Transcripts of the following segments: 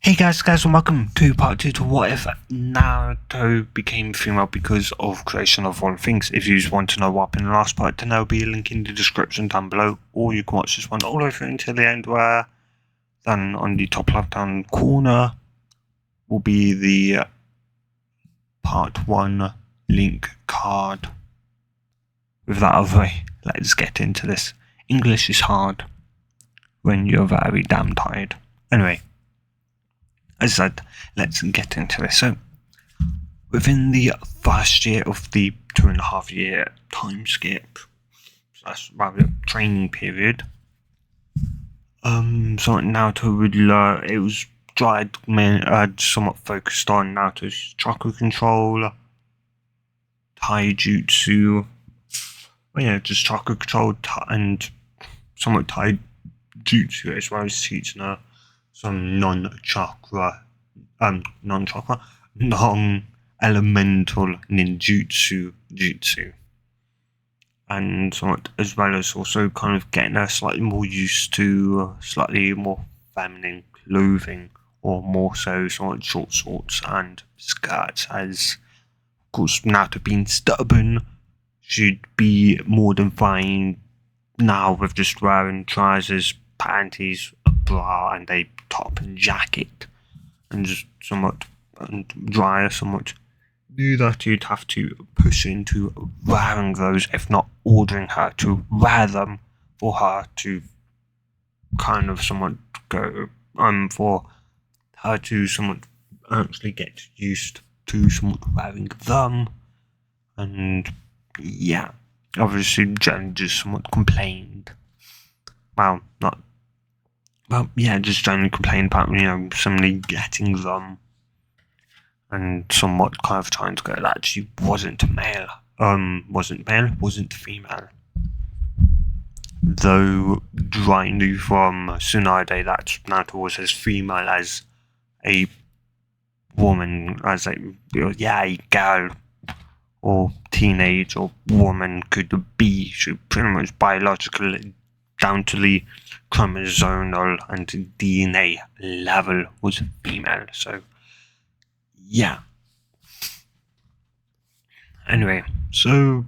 Hey guys, and welcome to part 2 to What If Naruto Became Female Because of Creation of All Things. If you want to know what happened in the last part, then there'll be a link in the description down below, or you can watch this one all the way through until the end, where then on the top left hand corner will be the part 1 link card. With that out of the way, let's get into this. English is hard when you're very damn tired. Anyway, as I said, let's get into this. So, within the first year of the 2.5 year time skip, that's rather training period, so Naruto would learn, it was somewhat focused on Naruto's chakra control, taijutsu, just chakra control and somewhat taijutsu, as well as teaching her some non-elemental ninjutsu jutsu, and somewhat, as well as also kind of getting her slightly more used to slightly more feminine clothing, or more so somewhat short shorts and skirts, as of course Naruto being stubborn should be more than fine now with just wearing trousers, panties, a bra and a top and jacket, and just somewhat drier somewhat. Do that, you'd have to push into wearing those, if not ordering her to wear them, for her to kind of somewhat go for her to somewhat actually get used to somewhat wearing them. And yeah, obviously Jen just somewhat complained. Just generally complained about, somebody getting them, and somewhat kind of trying to go that she wasn't female. Though I knew from Tsunade that Naruto was as female as a woman, as a girl or teenage or woman could be. She pretty much biologically, down to the chromosomal and DNA level, was female. So yeah. Anyway, so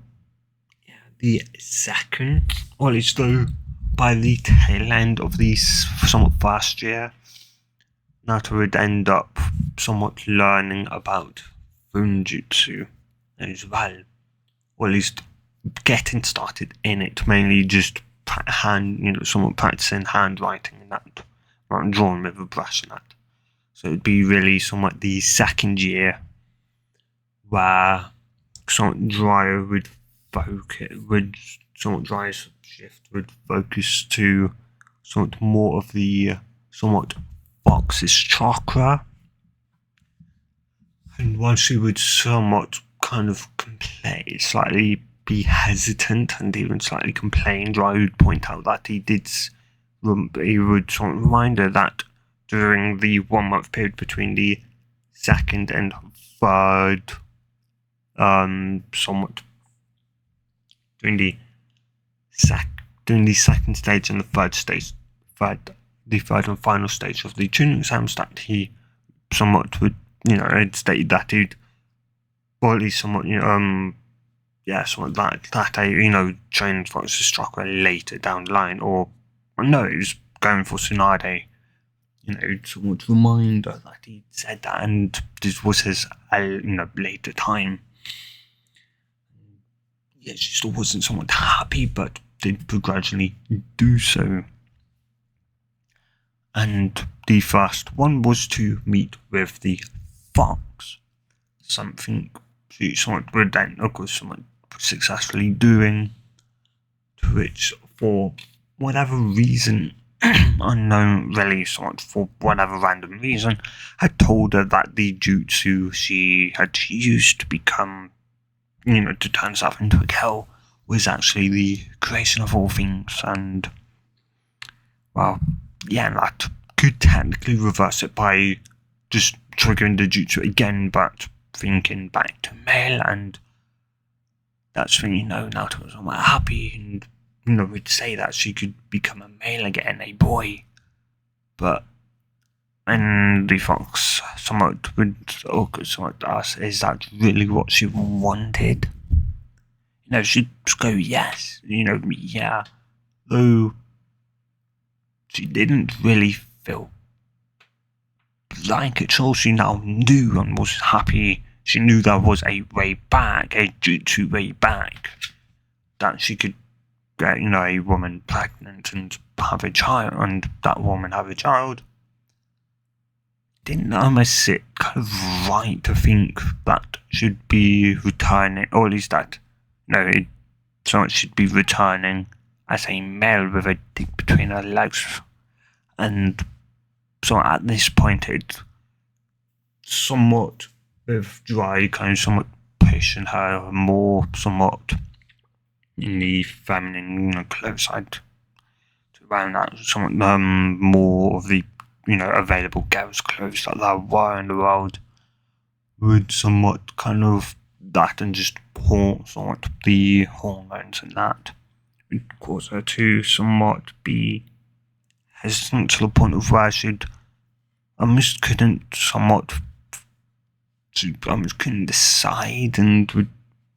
the second, or at least though by the tail end of the somewhat first year, Naruto would end up somewhat learning about Funjutsu as well, or at least getting started in it, mainly just somewhat practicing handwriting and that, drawing with a brush and that. So it'd be really somewhat the second year where somewhat drier would shift would focus to somewhat more of the somewhat Fox's chakra, and while she would somewhat kind of slightly be hesitant and even slightly complain, Dry would point out that he would sort of remind her that during the 1 month period between the second and third, during the second stage and the third stage, the third and final stage of the tuning exams, that he somewhat would, had stated that he'd, or at least somewhat, somewhat that train for chakra later down the line, or no, he was going for Tsunade, somewhat remind her that he said that, and this was his, later time. Yeah, she still wasn't somewhat happy, but did begrudgingly do so. And the first one was to meet with the fox, something she somewhat would then, of course, somewhat successfully doing, to which, for whatever reason, unknown really, somewhat for whatever random reason, had told her that the jutsu she had used to become, to turn herself into a girl, was actually the creation of all things. And that could technically reverse it by just triggering the jutsu again, but thinking back to male, and that's when Naruto was somewhat happy, and would say that she could become a male again, a boy. But and the fox somewhat would somewhat ask, is that really what she wanted? She'd go, yes, yeah. Though she didn't really feel like it, all she now knew and was happy. She knew there was a way back, a jutsu way back, that she could get, a woman pregnant and have a child, and that woman have a child. Didn't almost sit kind of right to think that should be returning, or at least that, someone should be returning as a male with a dick between her legs. And so at this point, it somewhat with dry kind of somewhat pushing her more somewhat in the feminine clothes side to around that somewhat more of the available girls' clothes that there were in the world would somewhat kind of that and just somewhat the hormones and that would cause her to somewhat be hesitant to the point of where she'd almost couldn't decide and would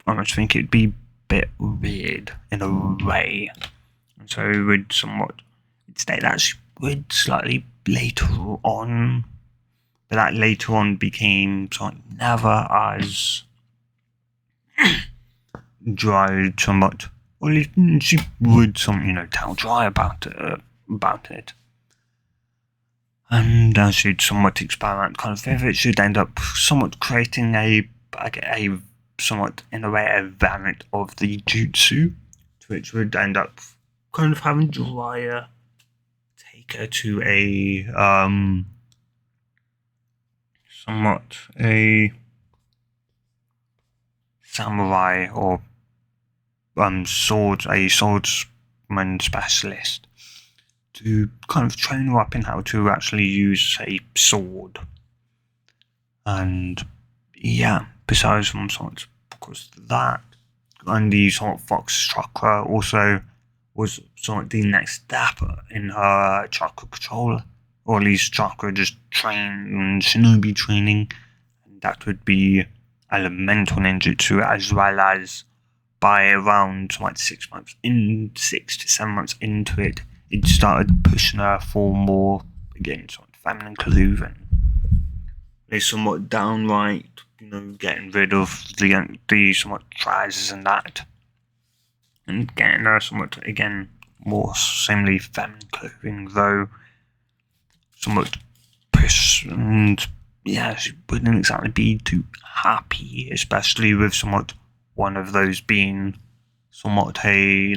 almost think it'd be a bit weird in a way. And so it would somewhat state that she would slightly later on, but that later on became never as dry somewhat. Or at least she would tell dry about it. And as she'd somewhat experiment kind of with it, she'd end up somewhat creating a somewhat in a way a variant of the jutsu, which would end up kind of having Jiraiya take her to a somewhat a samurai or swordsman specialist to kind of train her up in how to actually use a sword. And yeah, besides from sort because that and the sort of fox chakra also was sort of the next step in her chakra control, or at least chakra just train shinobi training, and that would be elemental ninjutsu, as well as by around 6 to 7 months into it, it started pushing her for more, again, sort of feminine clothing. They somewhat downright, getting rid of the somewhat trousers and that, and getting her somewhat, again, more similarly feminine clothing, though somewhat push, and yeah, she wouldn't exactly be too happy, especially with somewhat one of those being somewhat a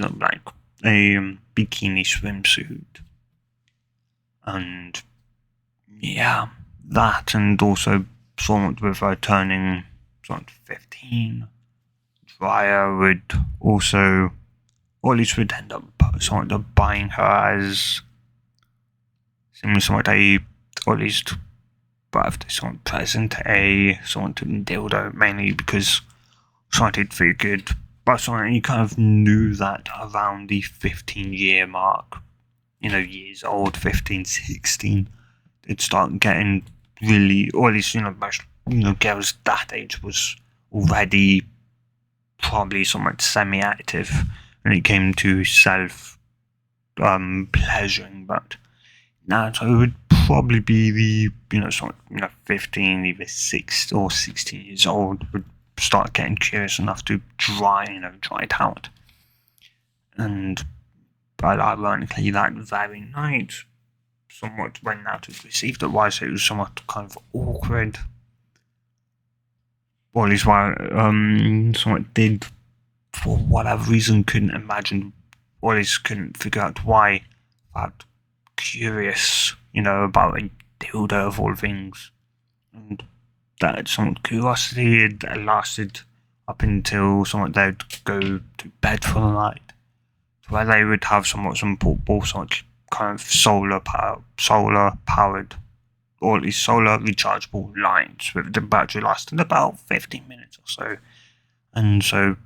bikini swimsuit. And yeah, that, and also somewhat with her turning 15, Jiraiya would also, or at least would end up somewhat of buying her as somewhat a, or at least birthday somewhat present, a somewhat dildo, mainly because something figured, but something you kind of knew that around the 15-year mark, years old, 15, 16, it'd start getting really, or at least, most, girls that age was already probably somewhat semi-active when it came to pleasuring, but now so it would probably be the, 15, either 6 or 16 years old would start getting curious enough to try it out. And but ironically, that very night, somewhat when out had received it, why so it was somewhat kind of awkward. Or at least why somewhat did, for whatever reason, couldn't imagine, or at least couldn't figure out why, that curious, about a dildo of all things. And that somewhat curiosity had lasted up until somewhat they'd go to bed for the night, where they would have some portable, kind of solar powered, or at least solar rechargeable lines with the battery lasting about 15 minutes or so. And so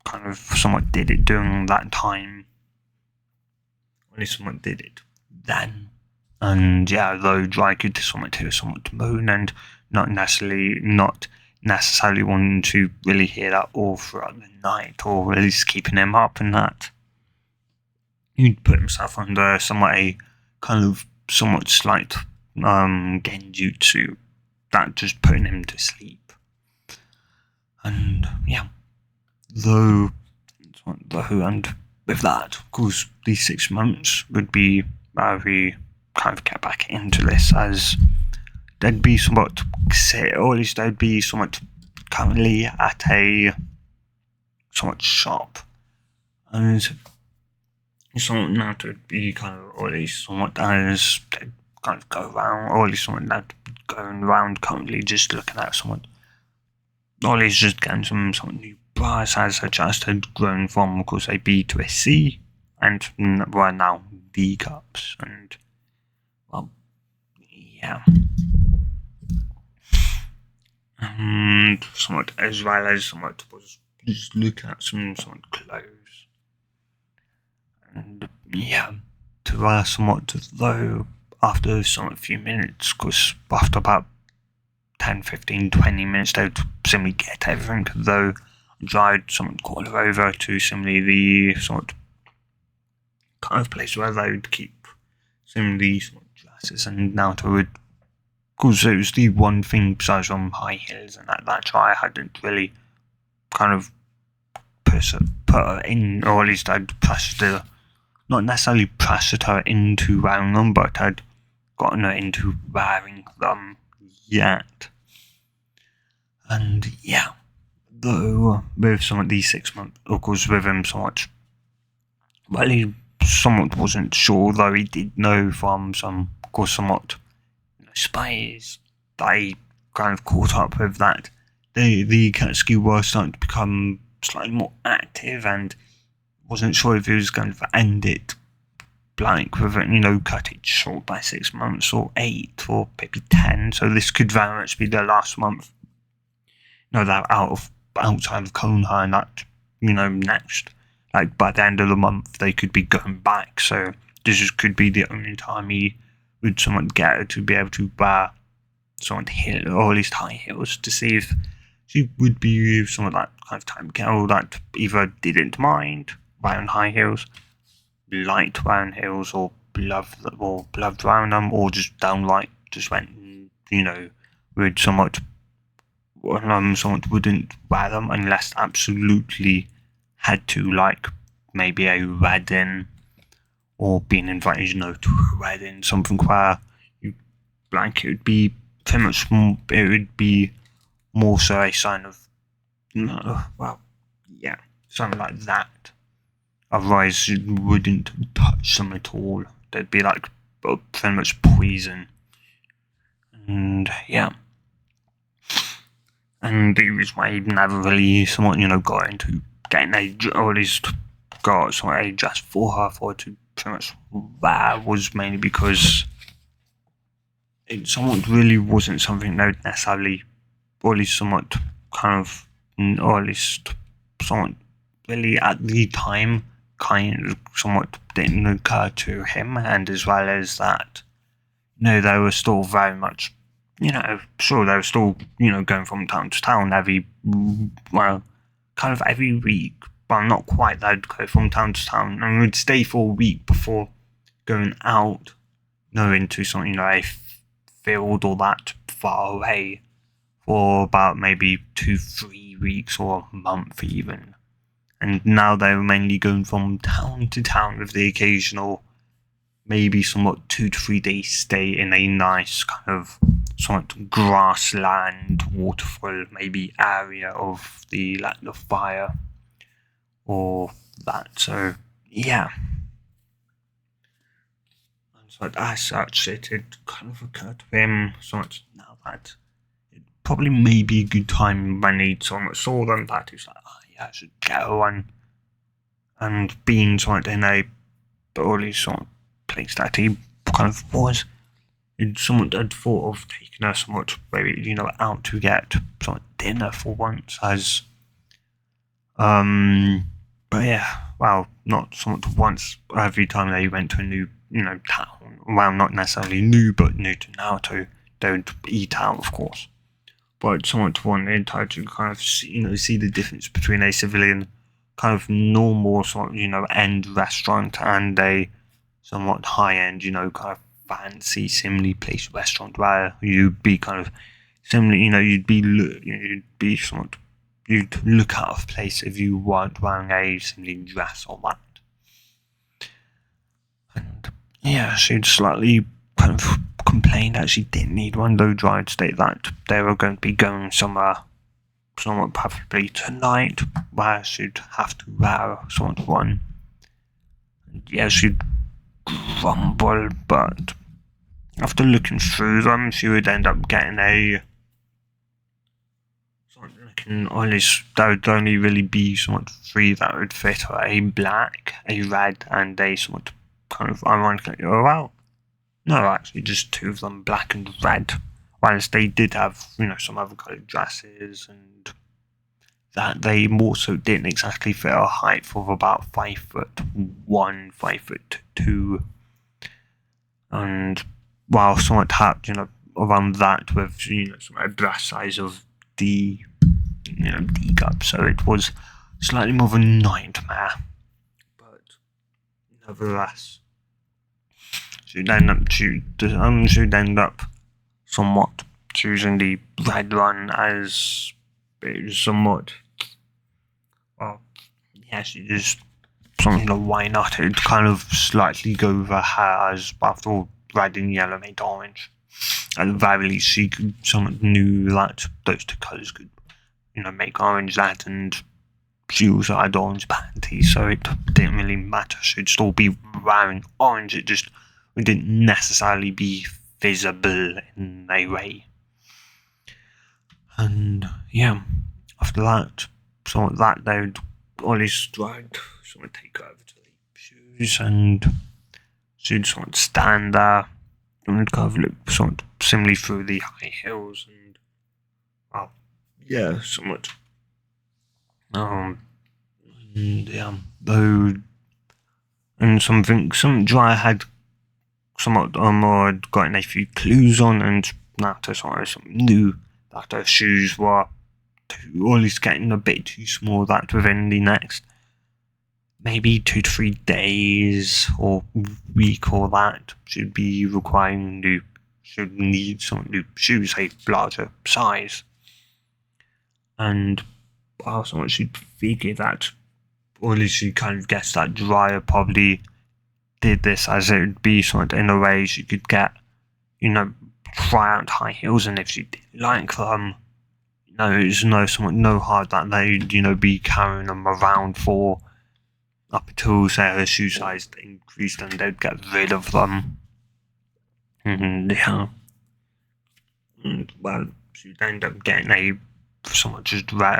kind of somewhat did it during that time. Or at least somewhat did it then. And yeah, though I could somewhat hear somewhat moan and not necessarily wanting to really hear that all throughout the night, or at least keeping him up and that. He'd put himself under somewhat a kind of somewhat slight genjutsu that just putting him to sleep. And yeah, though and with that, of course, these 6 months would be where we kind of get back into this, as there'd be somewhat, or at least there'd be somewhat currently at a somewhat shop, and somewhat that would be kind of, or at least somewhat as they'd kind of go around, or at least somewhat that going around currently just looking at somewhat, or at least just getting some somewhat new bars as I just had grown from, of course, a B to a C, and were now D cups, and well, yeah. And somewhat, as well as somewhat, was just looking at some somewhat clothes, and yeah, to somewhat, though, after somewhat few minutes, because after about 10, 15, 20 minutes, they would simply get everything, though I'd somewhat call her over to simply the somewhat kind of place where they would keep some of these dresses, and Naruto would, because it was the one thing besides from high heels and that I hadn't really kind of put her in, or at least I'd pressed her, not necessarily pressed her into wearing them, but I'd gotten her into wearing them yet. And yeah, though with some of these 6 months, of course, with him somewhat, well, he somewhat wasn't sure, though he did know from some, of course, somewhat spies that he kind of caught up with that the Katsuki were starting to become slightly more active, and wasn't sure if he was going to end it blank with it, cut it short by 6 months or 8 or maybe 10. So this could very much be the last month. That outside of Konoha, and that next, like by the end of the month, they could be going back. So this could be the only time he would somewhat get to be able to wear somewhat heel, or at least high heels, to see if she would be somewhat that kind of time girl that either didn't mind wearing high heels, liked wearing heels, or loved wearing them, or just downright just went, would somewhat wouldn't wear them unless absolutely had to, like maybe a wedding, or being invited, to a wedding, something where it would be pretty much, it would be more so a sign of, something like that. Otherwise, you wouldn't touch them at all. They'd be like pretty much poison. And yeah. And the reason why he never really somewhat, got into getting or at least got somewhat a dress for her for to pretty much wear, was mainly because it somewhat really wasn't something that would necessarily, or at least somewhat kind of, or at least somewhat really at the time kind of somewhat didn't occur to him, and as well as that, they were still very much, sure, they were still, going from town to town kind of every week, but not quite. They'd go from town to town and would stay for a week before going out, into something, a field or that far away, for about maybe 2-3 weeks or a month even. And now they were mainly going from town to town, with the occasional maybe somewhat 2 to 3 day stay in a nice kind of somewhat grassland, waterfall maybe area of the land of fire, or that. So yeah, and so as such, it had kind of occurred to him somewhat now that it probably may be a good time when he somewhat saw them, that he's like, I should go, and being somewhat in a, or at least somewhat place that he kind of was, and someone had thought of taking her somewhat, maybe, out to get somewhat dinner for once, as but yeah, well, not somewhat once, every time they went to a new town. Well, not necessarily new, but new to Naruto. Don't eat out, of course. But somewhat wanted her to kind of see the difference between a civilian kind of normal sort of, end restaurant and a somewhat high end, kind of fancy, similarly placed restaurant where you'd be kind of similarly, you'd look out of place if you weren't wearing a similar dress or that. And yeah, she'd slightly kind of complained that she didn't need one, though Dryad stated that they were going to be going somewhere somewhat probably tonight where she'd have to wear somewhat one. And yeah, she'd grumble, but after looking through them, she would end up getting a there would only really be somewhat three that would fit her: a black, a red, and a somewhat kind of ironically, no, actually, just two of them, black and red. Whilst they did have, some other coloured dresses, and that they also didn't exactly fit a height of about 5'1", 5'2", and while somewhat had, around that with, some a dress size of D, D cup, so it was slightly more of a nightmare, but nevertheless. She'd end up somewhat choosing the red one as it was somewhat, well, yeah, she just something why not? It'd kind of slightly go over her as after all red and yellow made orange. At the very least, she somewhat knew that those two colours could, make orange that, and she also had orange panties, so it didn't really matter. She'd still be wearing orange, it just didn't necessarily be visible in a way. And yeah, after that, they would always try to sort of take her over to the shoes, and she'd sort of stand there and kind of look sort of similarly through the high heels, and yeah, somewhat. And yeah, though, and some dry had somewhat or had gotten a few clues on, and Naruto sort of knew that her shoes were or at least getting a bit too small, that within the next maybe 2 to 3 days or week or that should be should need some new shoes a larger size. And also she'd figure that, or at least she kind of guessed that Dryer probably did this as it would be sort of in a way she could get, try out high heels, and if she did like them, it's no hard that they'd, be carrying them around for up until, say, her shoe size increased and they'd get rid of them. And yeah. And well, she'd end up getting a somewhat just red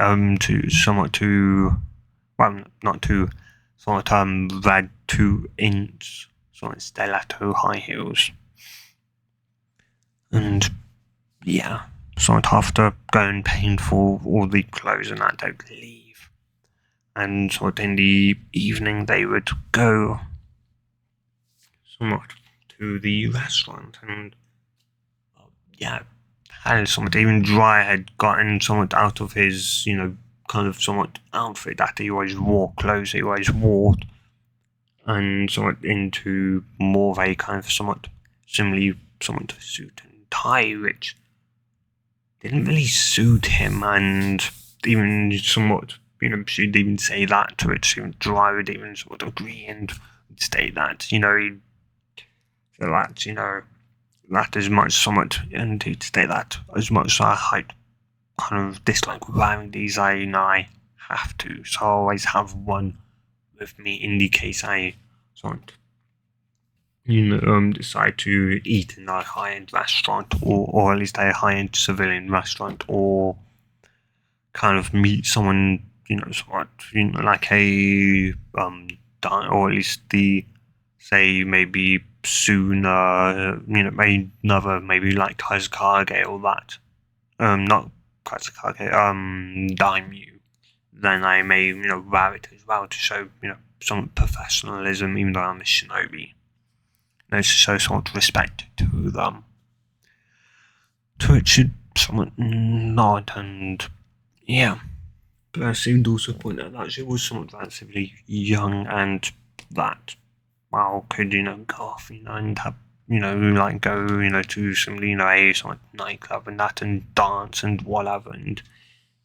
2-inch sort of stiletto high heels. And yeah, sort of after going painful all the clothes and that, they'd leave. And sort of in the evening they would go somewhat to the restaurant, and yeah, had somewhat even Dry had gotten somewhat out of his, kind of somewhat outfit that he always wore, clothes he always wore, and somewhat into more of a kind of somewhat similarly somewhat suit and tie, which didn't really suit him, and even somewhat, she'd even say that to it, even Dry would even sort of agree and state that, he'd feel that, that as much somewhat, and he'd state that as much as I kind of dislike wearing these, I have to, so I always have one with me in the case I sort decide to eat in a high-end restaurant, or at least a high-end civilian restaurant, or kind of meet someone, somewhat, like a or at least say maybe sooner, another maybe like Kazakage or that, not Kazakage, Daimyo, then I may, wear it as well to show, some professionalism, even though I'm a shinobi. to show somewhat respect to them. To which should somewhat nod, and yeah. But I seemed also point out that she was somewhat relatively young, and that could go off, and have like go to some a sort of nightclub and that, and dance and whatever, and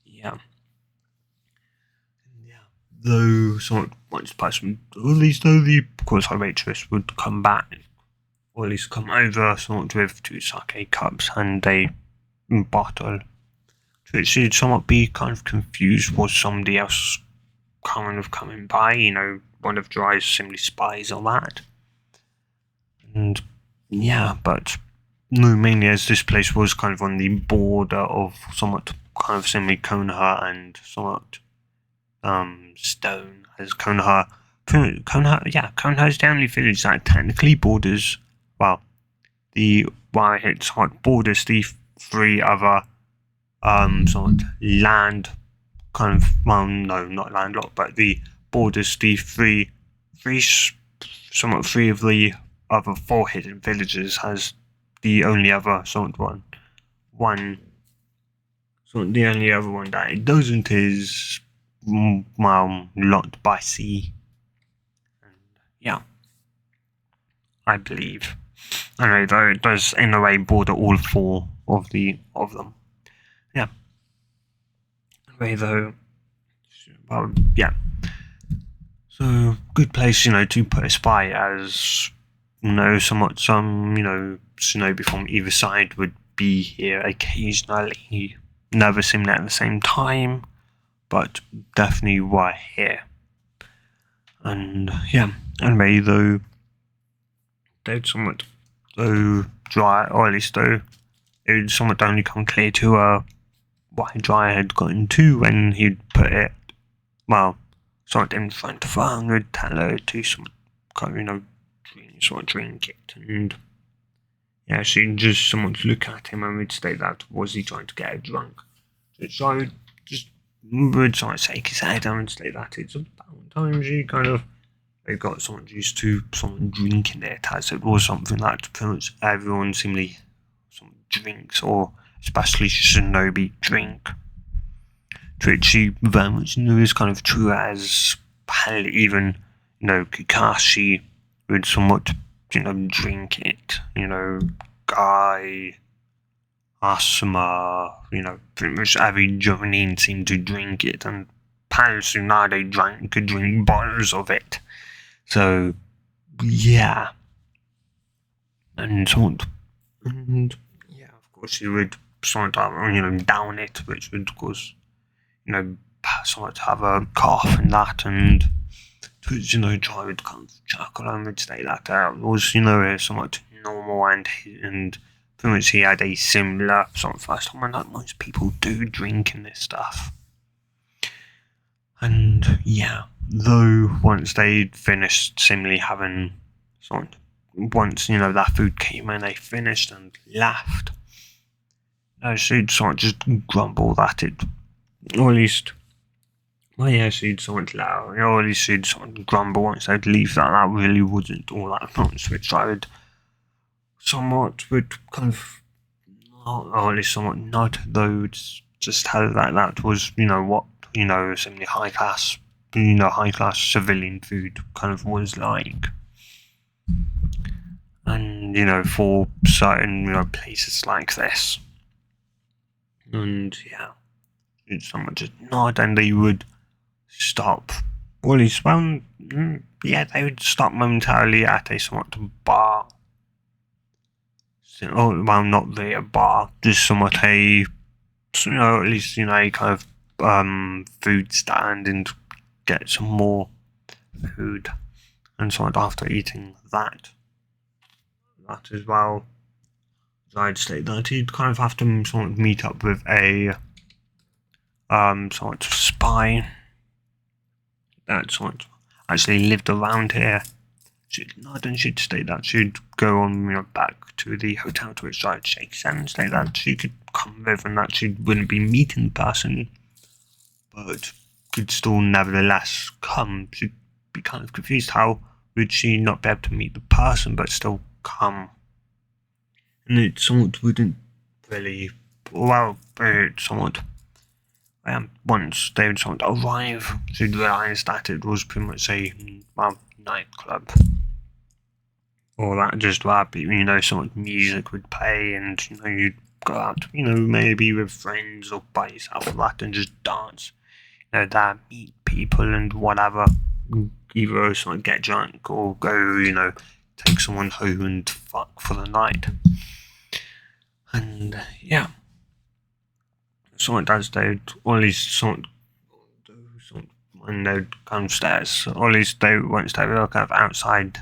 yeah. Though somewhat once person, at least though the qualified waitress would come back, or at least come over somewhat with 2 sake cups and a bottle. So it should somewhat be kind of confused, was somebody else kind of coming by, one of Dry's simply spies or that. And yeah, but no, mainly as this place was kind of on the border of somewhat kind of similarly Konoha and somewhat Stone, as Konoha is the only village that technically borders, it somewhat borders the 3 other somewhat land, kind of, no, not landlocked, but the borders the 3 of the other 4 hidden villages, has the only other somewhat the only other one that it doesn't is locked by sea. And yeah, I believe. Anyway, though it does in a way border all 4 of them. Yeah. Anyway, though, yeah. So good place, to put a spy, as somewhat some shinobi from either side would be here occasionally. Never seemingly at the same time, but definitely were here. And yeah, anyway, though they'd somewhat Dry, or at least though it would somewhat only come clear to why Dry had gotten to when he'd put it somewhat in front of her and would tell her to drink it, and yeah, she'd just somewhat look at him and would state that was he trying to get her drunk. So I would sort of shake his head and state that it's about time she they got someone used to someone drinking it, as it was something that pretty much everyone seemingly drinks, or especially shinobi drink. To which she very much knew is kind of true, as even Kakashi would somewhat drink it. Guy, Asuma, pretty much every Jonin seemed to drink it, and Tsunade could drink bottles of it. So yeah, and yeah, of course she would down it, which would of course somewhat have a cough and that, and try would kind of chuckle and would say that it was somewhat normal, and pretty much he had a similar sort of first time, and that most people do drink in this stuff. And yeah, though once they'd finished similarly having once that food came and they finished and left, she'd just grumble that it, or at least, she'd loud, or at least she'd grumble once they'd leave that really wasn't all that much, which I would kind of, or at least somewhat nod, though just tell that was what simply high class civilian food kind of was like. And for certain places like this, and yeah, someone just nod and they would stop, or at least they would stop momentarily at a somewhat bar. Not the bar, just somewhat a at least a kind of food stand, and get some more food, and so after eating that as well, I'd state that he'd kind of have to sort of meet up with a sort of spy that sort of actually lived around here. She'd nod and she'd state that she'd go on back to the hotel, to which I'd shake hands and state that she could come with, and that she wouldn't be meeting the person, but could still nevertheless come. She'd be kind of confused, how would she not be able to meet the person but still come. And it somewhat wouldn't really, well, it somewhat, once they would somewhat arrive, she'd realise that it was pretty much a, well, nightclub. Or that just where, somewhat music would play and, you'd go out, maybe with friends or by yourself or that and just dance. There, meet people and whatever. Either somewhat get drunk or go, take someone home and fuck for the night. And yeah, someone does they always someone when they come upstairs, or at least they once they were kind of outside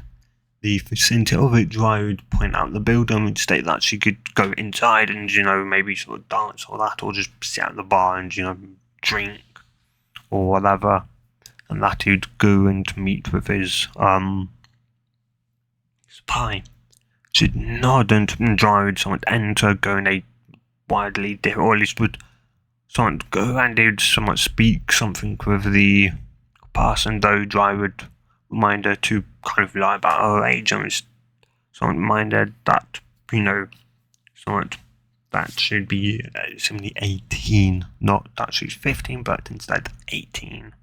the vicinity of it, Dry would point out the building and state that she could go inside and maybe sort of dance or that, or just sit at the bar and drink or whatever, and that he'd go and meet with his spy. She'd nod and Dry would somewhat enter, go in a widely different, or at least would somewhat go and they would somewhat speak something with the person, though Dry would remind her to kind of lie about her age and somewhat remind her that, somewhat that she'd be simply 18, not that she's 15, but instead 18.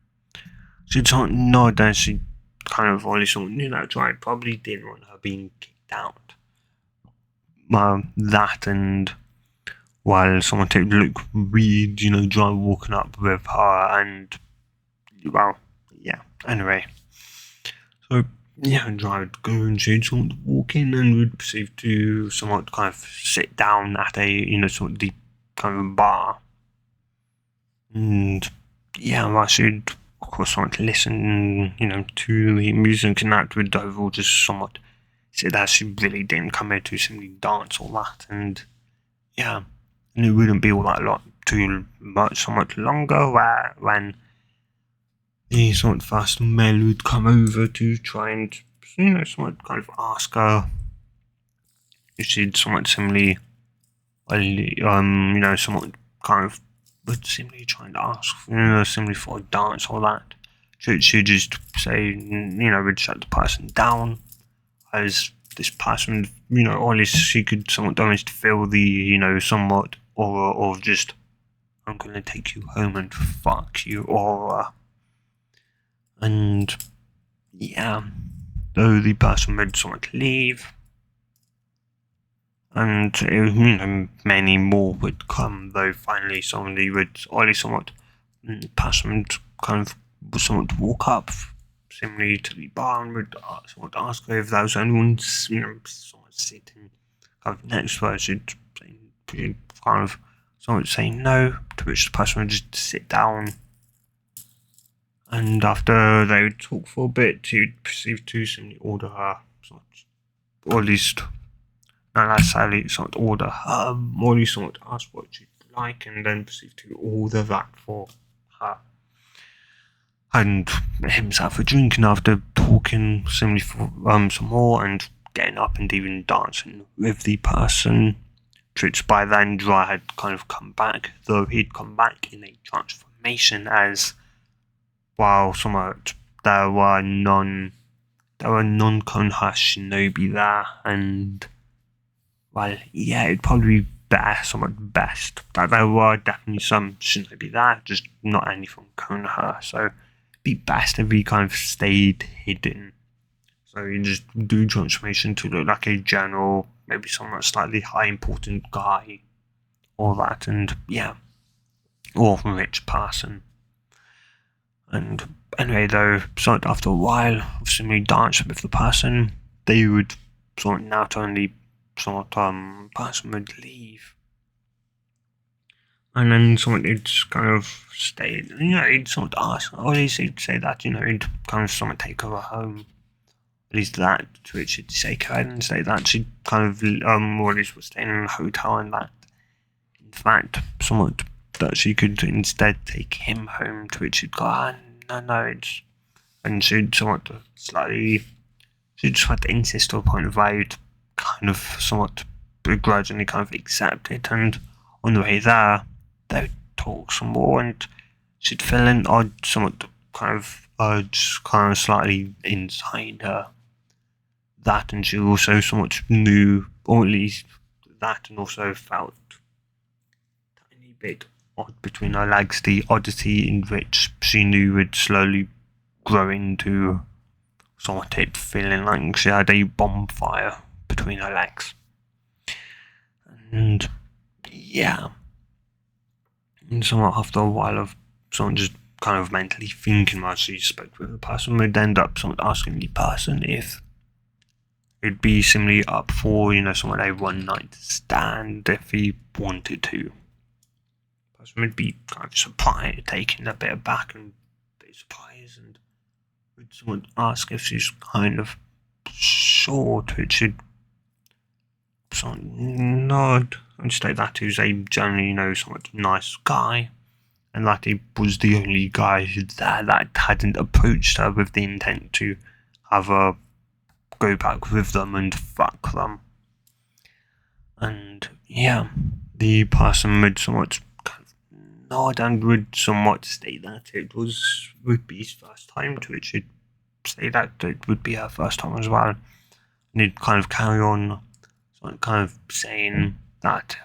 She'd somewhat nod and she kind of always somewhat knew that Dry probably didn't want her being kicked out. That and while someone would look weird, Dry walking up with her and, well, yeah, anyway. So, yeah, Dry would go and she'd sort of walk in and would proceed to somewhat kind of sit down at a, sort of deep kind of bar. And, yeah, well, she'd, of course, somewhat listen, to the music and that would overall just somewhat say that she really didn't come here to simply dance or that, and, yeah. And it wouldn't be all that lot too much, somewhat longer, when the somewhat fast male would come over to try and, somewhat kind of ask her if she'd somewhat similarly, somewhat kind of, would simply try and ask, similarly for a dance or that. She'd just say, would shut the person down, as this person, or at least she could somewhat almost feel the, somewhat aura of just, I'm gonna take you home and fuck you aura. And yeah, though the person would somewhat leave, and many more would come, though finally somebody would, or at least somewhat, the person would kind of somewhat walk up similarly to the bar and would somewhat ask her if there was anyone, somewhat sitting kind of next to her. She'd kind of somewhat say no, to which the person would just sit down. And after they would talk for a bit, he would proceed to simply order her, or at least, not necessarily somewhat order her, or at least somewhat ask what she'd like, and then proceed to order that for her. And himself a drink, and after talking simply for some more and getting up and even dancing with the person, which by then Dry had kind of come back, though he'd come back in a transformation as, while somewhat there were non-Konoha shinobi there, and, well, yeah, it'd probably be somewhat best that there were definitely some shinobi there, just not any from Konoha, so it'd be best if he kind of stayed hidden. So you just do transformation to look like a general, maybe somewhat slightly high important guy, or that, and yeah, or a rich person. And anyway, though, sort of after a while of simply dancing with the person, they would sort of not only person would leave, and then someone would kind of stay. He'd sort of ask, or at least he'd say that he'd kind of somewhat take her home. At least that, to which he'd say correct and say that she'd kind of or at least was staying in a hotel, and that in fact somewhat that she could instead take him home, to which she'd go, no, it's, and she'd somewhat slightly, she'd just had to insist to a point of where you'd kind of somewhat begrudgingly kind of accept it, and on the way there, they'd talk some more, and she'd feel an odd, somewhat kind of urge, kind of slightly inside her, that, and she also somewhat knew, or at least that, and also felt a tiny bit odd between her legs, the oddity in which she knew would slowly grow into somewhat it feeling like she had a bonfire between her legs. And yeah, and somewhat after a while of someone just kind of mentally thinking while she spoke with the person, would end up somewhat asking the person if it'd be simply up for, somewhat a one night stand if he wanted to. The person would be kind of surprised, taken a bit aback and a bit surprised, and would someone ask if she's kind of sure, to which she'd sort of nod and state that he was a generally, somewhat nice guy, and that he was the only guy there that hadn't approached her with the intent to have her go back with them and fuck them. And yeah, the person would somewhat kind of nod and would somewhat state that it would be his first time, to which he'd say that it would be her first time as well. And he'd kind of carry on kind of saying that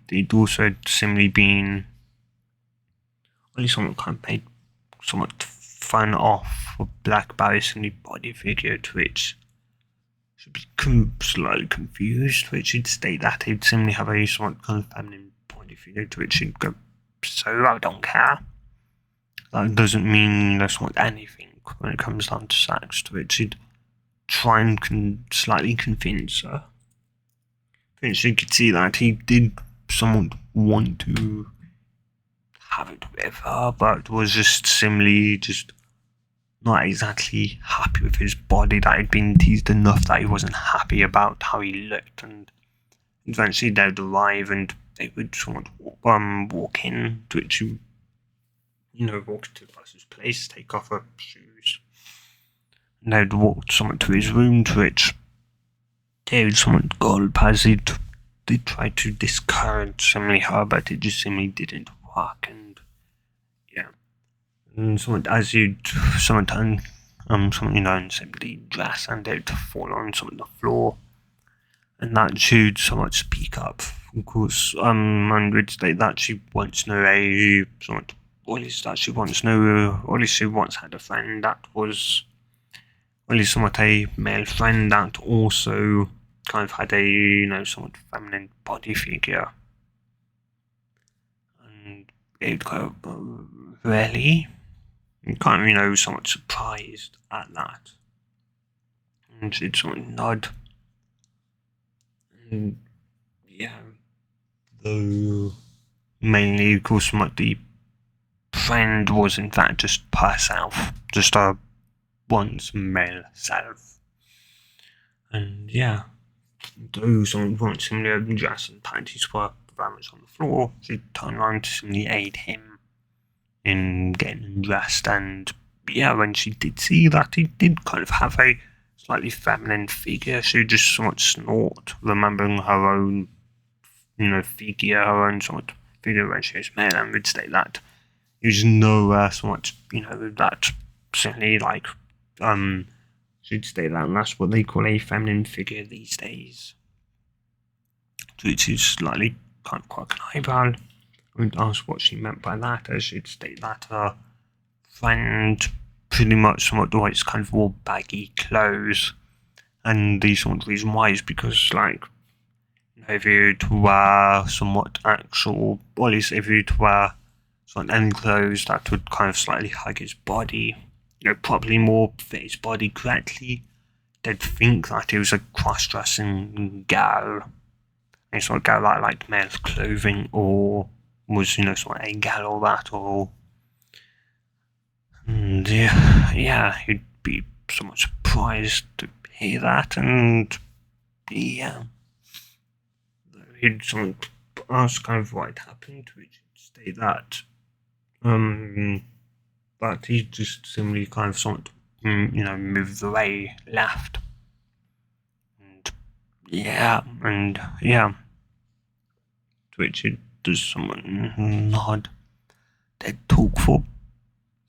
he'd also similarly been, at least someone kind of made somewhat fun off of Black Barry's body figure, to which she'd be slightly confused, to which he'd state that he'd similarly have a somewhat kind of feminine body figure, to which he'd go, so I don't care. That doesn't mean somewhat anything when it comes down to sex, to which he'd try and slightly convince her. And she could see that he did somewhat want to have it with her, but was just simply just not exactly happy with his body, that he'd been teased enough that he wasn't happy about how he looked. And eventually they'd arrive and they would somewhat walk in, to which walk to the person's place, take off her shoes, and they'd walk somewhat to his room, to which they would somewhat gulp as they tried to discourage simply her, but it just simply didn't work. And yeah, and somewhat as you'd somewhat done, and simply dress, and they'd fall on some of the floor, and that she'd somewhat speak up, of course, and would state that she once knew or at least that she once knew, or at least she once had a friend that was, or at least somewhat a male friend that also kind of had a, somewhat feminine body figure. And it kind of, really? Kind of, somewhat surprised at that. And she'd sort of nod. And yeah, though mainly, of course, somewhat the friend was in fact just herself, just her once male self. And yeah, though someone once similar dress and panties were very much on the floor, she turned around to simply aid him in getting dressed. And yeah, when she did see that he did kind of have a slightly feminine figure, she just somewhat snort, remembering her own, figure, her own somewhat figure when she was male, and would state that you just know somewhat, that certainly like, she'd state that, and that's what they call a feminine figure these days. To which is slightly kind of quirk an eyebrow. I would ask what she meant by that, as she'd state that her friend pretty much somewhat always kind of wore baggy clothes, and the somewhat reason why is because, like, if you'd wear somewhat actual, or at least if you'd wear somewhat any clothes that would kind of slightly hug his body, probably more fit his body correctly, they'd think that he was a cross-dressing gal. A sort of gal that liked male clothing, or was, sort of a gal or that, or. And yeah, he'd be somewhat surprised to hear that, and yeah. He'd sort of ask kind of what had happened, to which he'd state that, but he just simply kind of sort of, moved away, left. And yeah, to which it does someone nod. They'd talk for,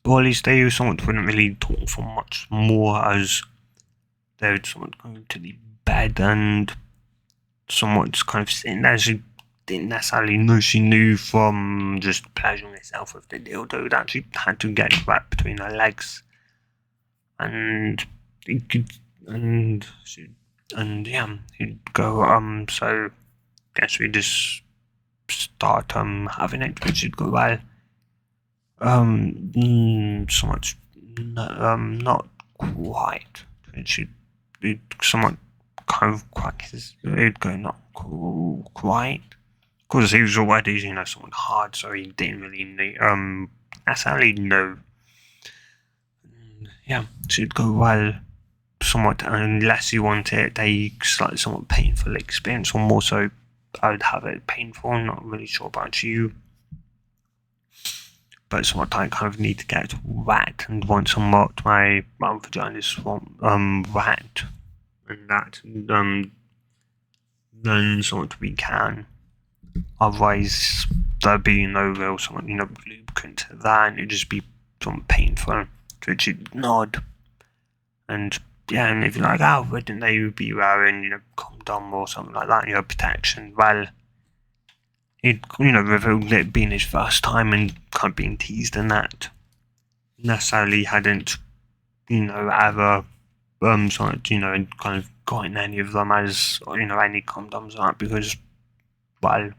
or at least they somewhat wouldn't really talk for much more, as they would somewhat go to the bed and somewhat just kind of sitting there. She didn't necessarily know she knew from just pleasuring herself with the dildo that she had to get wrapped between her legs, and he could, and yeah, he'd go so guess we just start having it, which would go well. So much not quite. It somewhat kind of quite. It'd go not quite, because he was already somewhat hard, so he didn't really need necessarily know. Yeah, so it'd go well somewhat, unless you wanted a slightly somewhat painful experience, or more so I would have it painful. I'm not really sure about you, but somewhat I kind of need to get wet, and want somewhat my vagina is wet, and that then somewhat we can. Otherwise, there'd be no real somewhat lubricant to that, and it'd just be somewhat painful, which you'd nod. And yeah, and if you're like, oh, wouldn't they be wearing, condom or something like that, protection? Well, he'd, revealed it being his first time and kind of being teased and that. Necessarily hadn't, ever, sort of, kind of gotten any of them as, any condoms or that, because, well,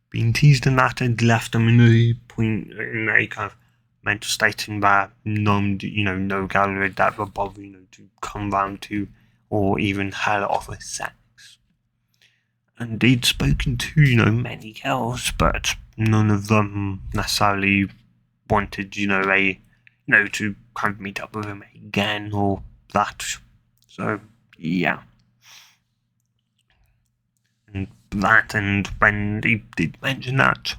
being teased and that had left them in a kind of mental state in that no girl would ever bother, to come round to, or even hell offer sex. And he'd spoken to, many girls, but none of them necessarily wanted, to kind of meet up with him again or that. So, yeah. And that, and when he did mention that,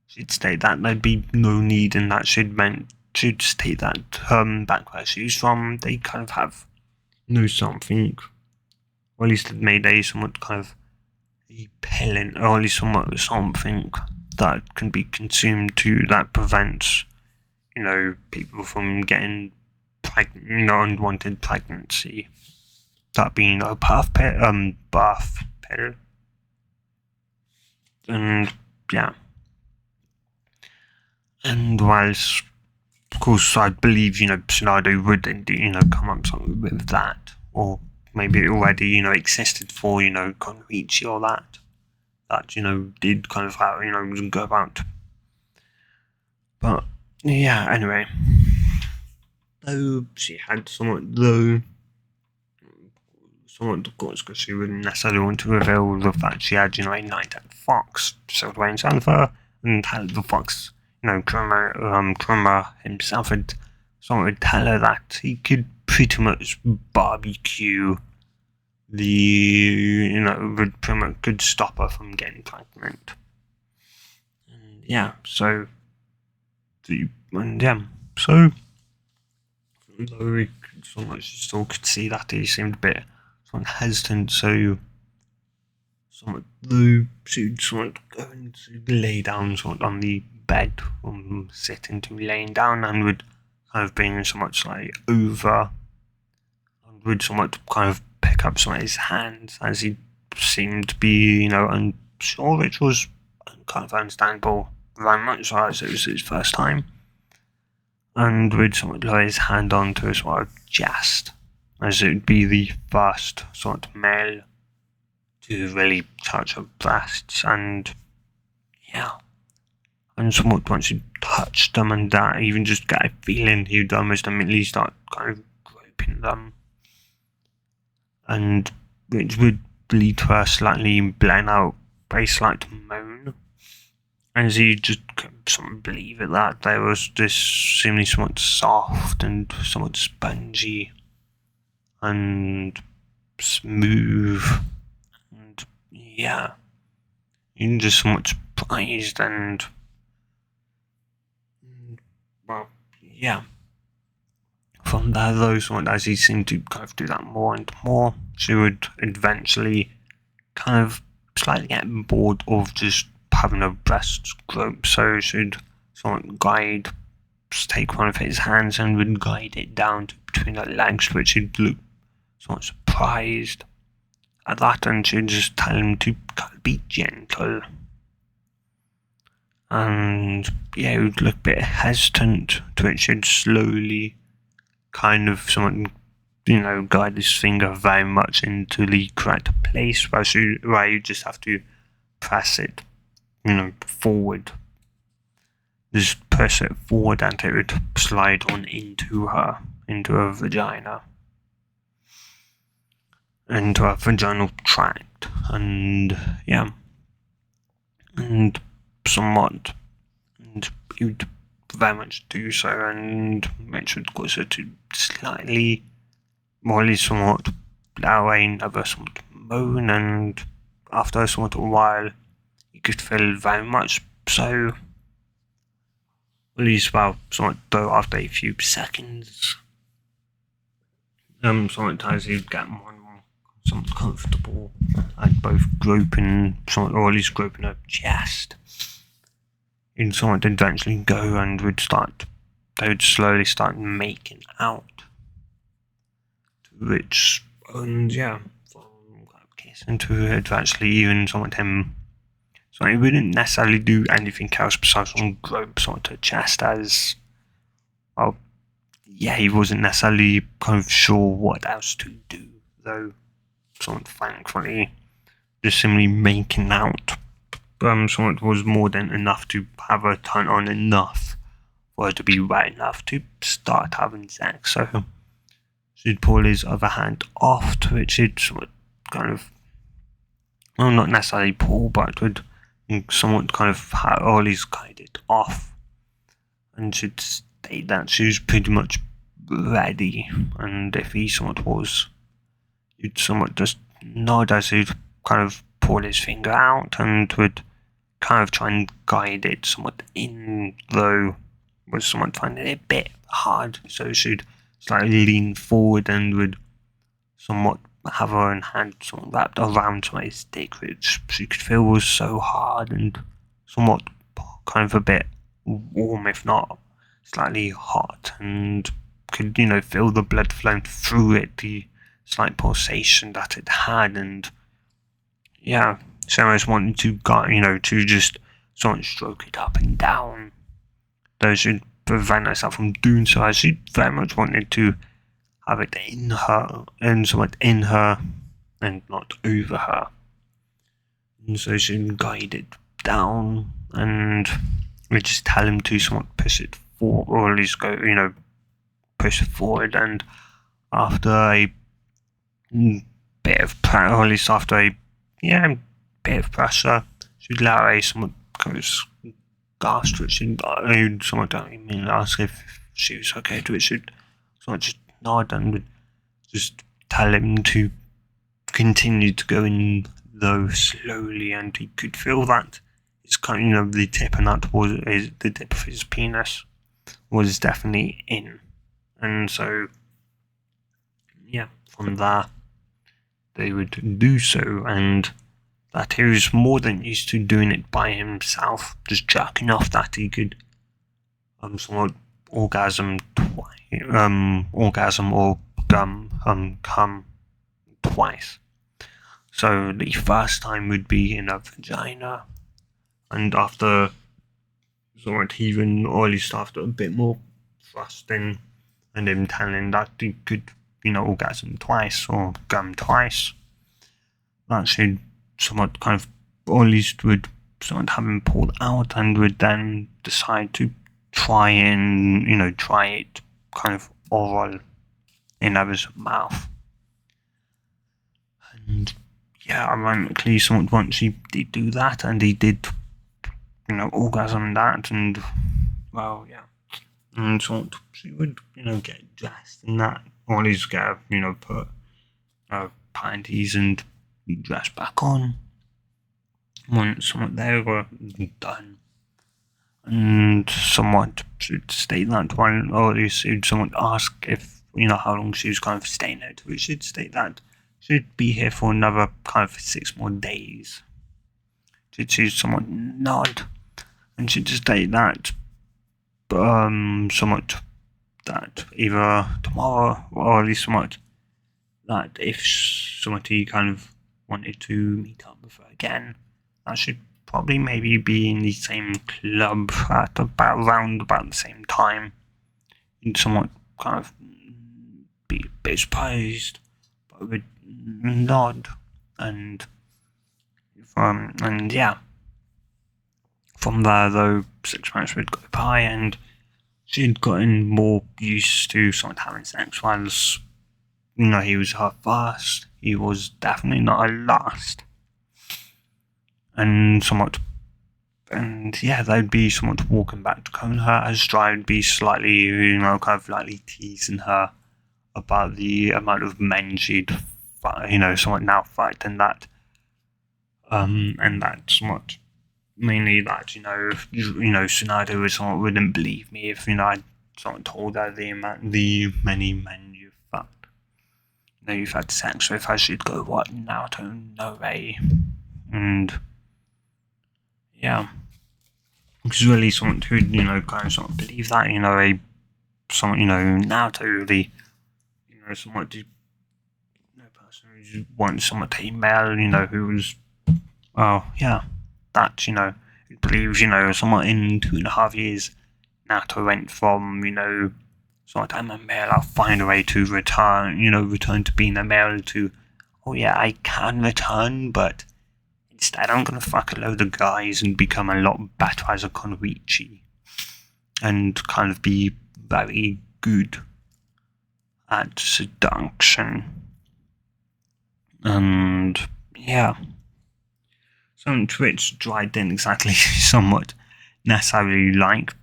she'd state that there'd be no need, and that she'd state that back where she's from, they kind of have something, or at least it made a somewhat kind of a pellet, or at least something that can be consumed that prevents, people from getting pregnant, unwanted pregnancy. That being a birth pill. And yeah. And whilst, of course, I believe, Sonado would indeed, come up something with that, or maybe it already, existed for, Convici or that, did kind of how, go about. But, yeah, anyway. Though she had somewhat, of course, because she wouldn't necessarily want to reveal the fact she had, a night-out fox sealed away in Sanfa, and had the fox, Crummer himself would tell her that he could pretty much barbecue would pretty much could stop her from getting pregnant. And yeah, so so though we still could see that he seemed a bit hesitant, so she'd going to lay down on the bed from sitting to laying down, and would kind of bring so much over, and would somewhat kind of pick up some of his hands as he seemed to be, unsure, which was kind of understandable very much so, as it was his first time, and would somewhat lower his hand onto his chest, as it would be the first male to really touch her breasts, and yeah. And somewhat once he touched them and that, even just get a feeling, he would almost immediately start kind of groping them. And which would lead to her slightly blowing out a slight moan. As he just couldn't believe it, that there was this seemingly somewhat soft and somewhat spongy and smooth. And yeah. Even just somewhat surprised, and well, yeah. From there, though, as he seemed to kind of do that more and more, she would eventually kind of slightly get bored of just having her breasts grope, so she'd take one of his hands and would guide it down between her legs, which would look somewhat surprised at that, and she'd just tell him to be gentle. And yeah, he would look a bit hesitant, to which she'd slowly kind of somewhat, guide his finger very much into the correct place where you just have to press it, forward. Just press it forward and it would slide on into her vagina, into her vaginal tract, and yeah, and somewhat, and he would very much do so, and which would cause her to slightly, morally somewhat, allow another somewhat moan, and after a somewhat while, you could feel very much so, at least about somewhat though after a few seconds, sometimes you'd get more and more somewhat comfortable, like both groping, somewhat, or at least groping her chest. And somewhat eventually go and they would slowly start making out. To which, and yeah, from kissing to eventually even somewhat him. So he wouldn't necessarily do anything else besides grope somewhat her chest, as, well, yeah, he wasn't necessarily kind of sure what else to do, though somewhat thankfully, just simply making out somewhat was more than enough to have her turn on enough for her to be wet enough to start having sex. So she'd pull his other hand off, to which he'd somewhat kind of, well, not necessarily pull, but would somewhat kind of always guide it off, and she'd state that she was pretty much ready, and if he somewhat was, you'd somewhat just nod as he'd kind of pull his finger out, and would kind of try and guide it somewhat in, though was somewhat finding it a bit hard, so she'd slightly lean forward and would somewhat have her own hand somewhat wrapped around my stick, which she could feel was so hard and somewhat kind of a bit warm, if not slightly hot, and could, feel the blood flowing through it, the slight pulsation that it had, and yeah, so I just wanted to to just somewhat stroke it up and down, though she'd prevent herself from doing so, as she very much wanted to have it in her, and somewhat in her, and not over her. And so she'd guide it down, and we'd just tell him to somewhat push it forward, or at least go, push it forward, and after a bit of pressure, or at least after a bit of pressure, she'd allow a somewhat kind of gasp, which somewhat don't even ask if she was okay, to which she'd somewhat just nod and would just tell him to continue to go in, though slowly, and he could feel that it's kind of the tip, and that was the tip of his penis was definitely in, and so yeah, from there they would do so, and that he was more than used to doing it by himself, just jerking off, that he could somewhat orgasm or come twice. So the first time would be in a vagina, and after somewhat heaving, or at least after a bit more thrusting, and him telling that he could, orgasm twice or come twice, that she'd somewhat kind of, or at least would somewhat have him pulled out, and would then decide to try it kind of oral in others' mouth. And yeah, ironically, somewhat once he did do that, and he did, orgasm that, and well, yeah, and somewhat she would, get dressed and that, or at least get, put panties and dress back on once somewhat they were done. And somewhat should state that one, or at least she'd somewhat ask if, how long she was kind of staying there, which should state that she'd be here for another kind of 6 more days. She'd somewhat nod, and she'd state that, somewhat that either tomorrow, or at least somewhat that if somebody kind of wanted to meet up with her again, that should probably maybe be in the same club at about around about the same time. And somewhat kind of be a bit surprised, but would nod and and yeah. From there, though, 6 months would go by, and she'd gotten more used to sort of having sex whilst, he was her first. He was definitely not her last. And somewhat, and yeah, they'd be somewhat walking back to Konoha as Dry would be slightly, kind of lightly teasing her about the amount of men she'd, somewhat now fight, and that somewhat mainly that, Tsunade wouldn't believe me if, I sort of told her the many men you've fucked. You've had sex with her, she'd go, what, Naruto? No way. And, yeah. Because really someone who, kind of sort of believe that, Naruto, the, somewhat, person who wants someone to email, who was, oh, yeah, that, it believes, somewhat in 2.5 years, Naruto went from, sort of, I'm a male, I'll find a way to return to being a male to, oh yeah, I can return, but instead I'm gonna fuck a load of guys and become a lot better as a Konrichi. And kind of be very good at seduction. And, yeah. Something to which Dry didn't exactly somewhat necessarily like.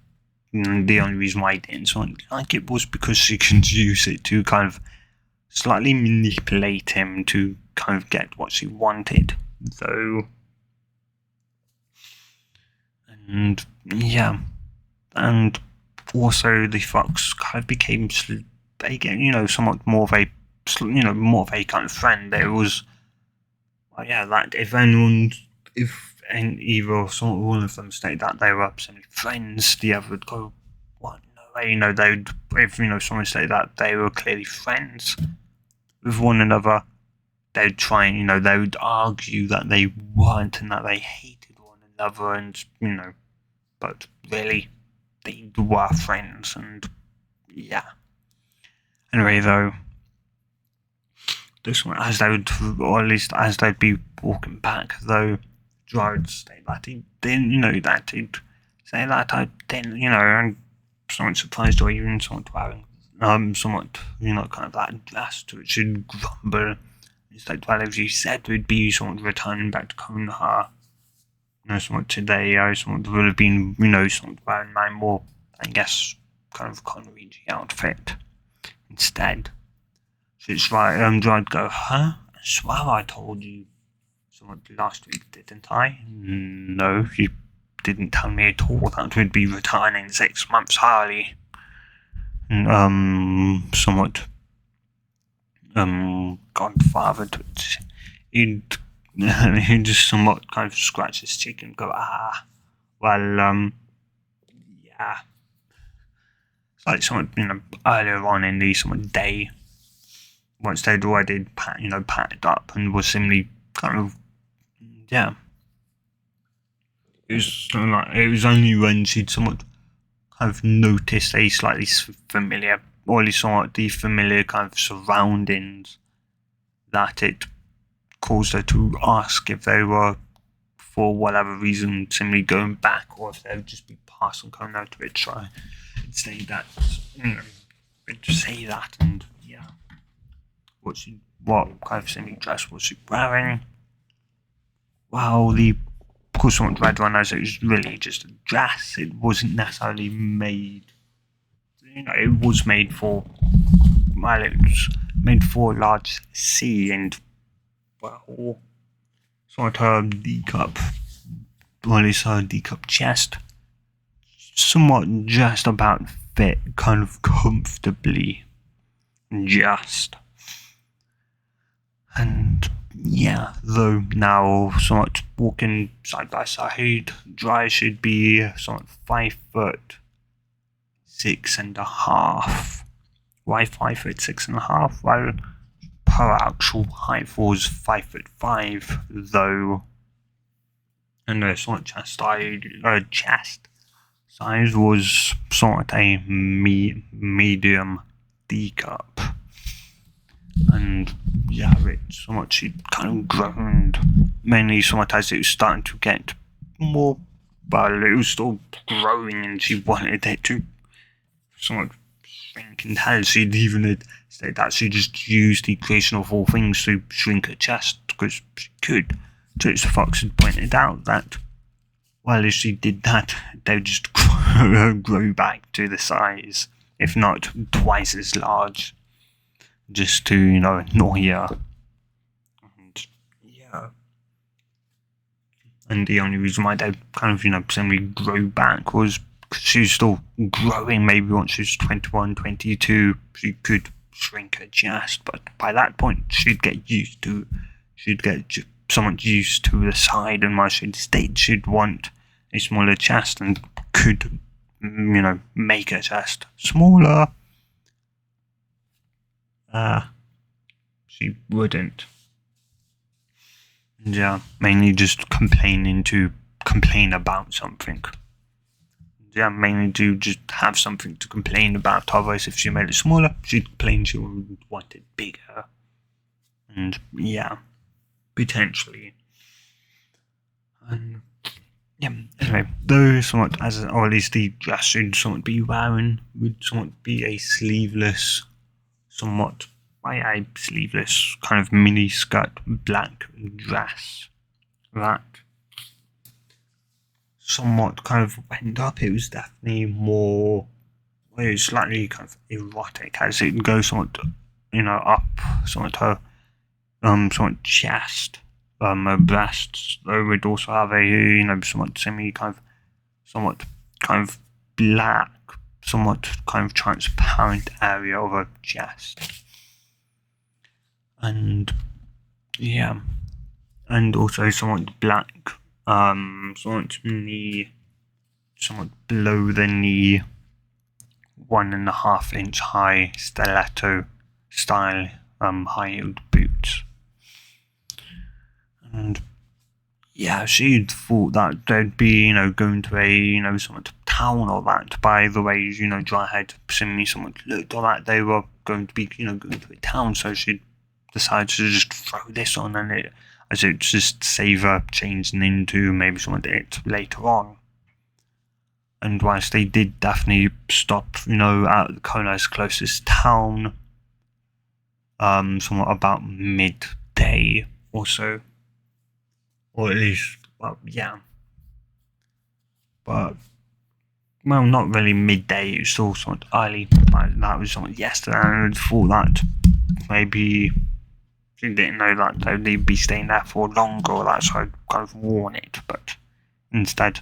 And the only reason why I didn't like it was because she could use it to kind of slightly manipulate him to kind of get what she wanted. Though, and yeah, and also the fox kind of became, somewhat more of a, more of a kind of friend. There was, well, yeah, that if either or one of them stated that they were simply friends, the other would go, what, no way, they'd, if, someone stated that they were clearly friends with one another, they'd try and, they would argue that they weren't and that they hated one another and, but really, they were friends and, yeah. Anyway, though, this one, as they would, or at least as they'd be walking back, though, Dry would say that he didn't, that he'd say that I didn't, and somewhat surprised or even somewhat wearing, somewhat, kind of that dress to which he'd grumble. It's like, well, as you said, we'd be somewhat returning back to Konoha. Somewhat today, I somewhat would have been, somewhat wearing my more, I guess, kind of Konrichi outfit instead. So it's right, Dry'd go, huh? I swear I told you somewhat last week, didn't I? No, you didn't tell me at all that we'd be returning 6 months early. Somewhat, Godfather, he'd just somewhat kind of scratch his cheek and go, well, yeah. It's like somewhat, earlier on in the somewhat day, once they'd already packed up and was simply kind of, yeah. It was only when she'd somewhat kind of noticed a slightly familiar, or at least somewhat the familiar kind of surroundings, that it caused her to ask if they were, for whatever reason, simply going back, or if they would just be passing coming out to it, try and say that, and yeah. What kind of semi dress was she wearing? Well, of course, what Red One knows, it was really just a dress. It wasn't necessarily made. It was made for. Well, it was made for a large C, and well, sort of D cup. Well, it's a D cup chest. Somewhat just about fit, kind of comfortably. Just. And yeah, though now somewhat walking side by side, Dry should be somewhat 5'6.5". Why 5'6.5"? Well, her actual height was 5'5", though, and her sort of chest size was sort of a medium D cup. And yeah, it's so much it kind of grown, mainly so much as it was starting to get more, but it was still growing, and she wanted it to somewhat shrink. And how she'd even said that she just used the creation of all things to shrink her chest, because she could. So Fox had pointed out that, well, if she did that, they would just grow back to the size, if not twice as large, just to, annoy her. And yeah. And the only reason why they kind of, suddenly grow back was because she was still growing. Maybe once she was 21, 22, she could shrink her chest, but by that point, she'd get somewhat used to the side, and while she'd want a smaller chest and could, make her chest smaller, she wouldn't. And yeah, mainly just complain about something. Yeah, mainly to just have something to complain about. Otherwise, if she made it smaller, she'd complain she would want it bigger. And yeah, potentially. And yeah, anyway, though somewhat or at least the dress should somewhat be wearing would somewhat be a sleeveless, somewhat a sleeveless kind of mini skirt black dress that somewhat kind of went up. It was definitely more, it was slightly kind of erotic as it goes somewhat, up somewhat her somewhat chest, her breasts, though we'd also have a somewhat somewhat kind of black, somewhat kind of transparent area of her chest. And yeah, and also somewhat black, somewhat below the knee, 1.5 inch high stiletto style high-heeled boots. And yeah, she'd thought that they'd be, going to a, somewhat town or that. By the way, Dry had suddenly somewhat looked or that they were going to be, going to a town, so she'd decided to just throw this on, and it just save her changing into maybe somewhat it later on. And whilst they did definitely stop, at the Kona's closest town, somewhat about midday or so. Or at least, well, yeah. But, well, not really midday, it was still somewhat early. But that was somewhat yesterday, and I thought that maybe she didn't know that they'd be staying there for longer, or that, so I'd kind of warn it. But instead,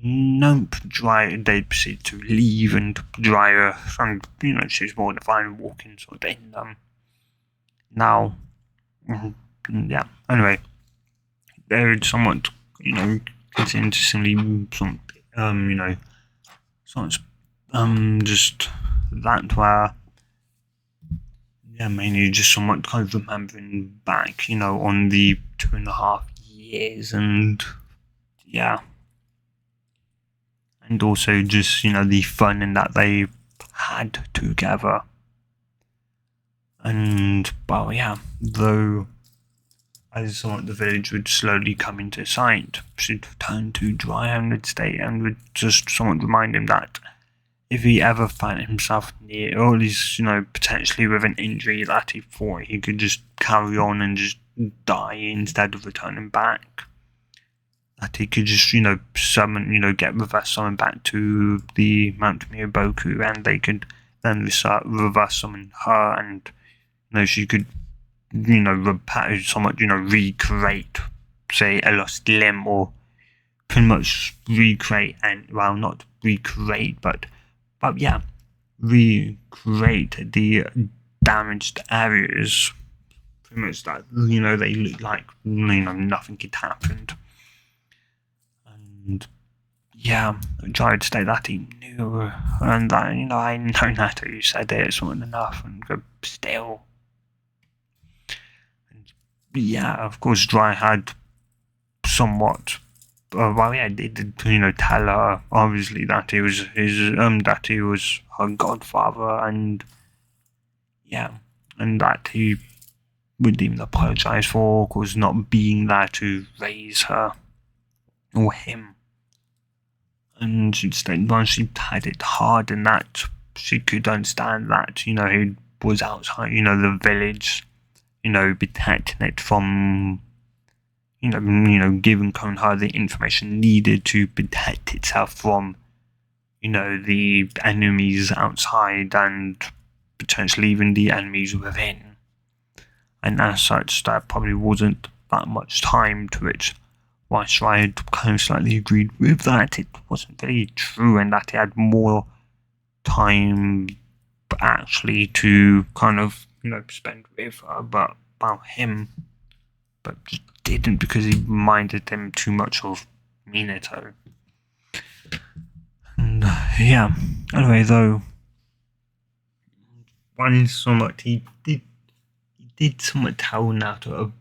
nope, they proceed to leave, and Dry, and, she's more than fine walking sort of in them. Now, yeah, anyway. They would somewhat, continue to simply, just that where, yeah, mainly just somewhat kind of remembering back, on the 2.5 years, and yeah, and also just, the fun in that they had together. And, well, yeah, though, as somewhat the village would slowly come into sight, she'd turn to Dry and would stay and would just somewhat remind him that if he ever found himself near, or at least, potentially with an injury that he thought he could just carry on and just die instead of returning back, that he could just, summon, get reverse summon back to the Mount Miyaboku, and they could then reverse summon her, and, she could somewhat, recreate, say, a lost limb, or pretty much recreate, and, well, not recreate, but yeah, recreate the damaged areas, pretty much that, they look like, nothing had happened. And, yeah, I tried to state that he knew, and that, I know Naruto said it, it's not enough, and still, yeah, of course, Dry had somewhat. Well, yeah, they did, tell her obviously that he was her godfather, and yeah, and that he would even apologize for, of course, not being there to raise her or him. And instead, once she had it hard, and that she could understand that, he was outside, the village, protecting it from, giving her the information needed to protect itself from, the enemies outside and potentially even the enemies within. And as such, there probably wasn't that much time to which, whilst I had kind of slightly agreed with that, it wasn't really true, and that he had more time actually to kind of, spend with her, but about him, but just didn't because he reminded him too much of Minato. And yeah, anyway, though, one somewhat he did somewhat tell Naruto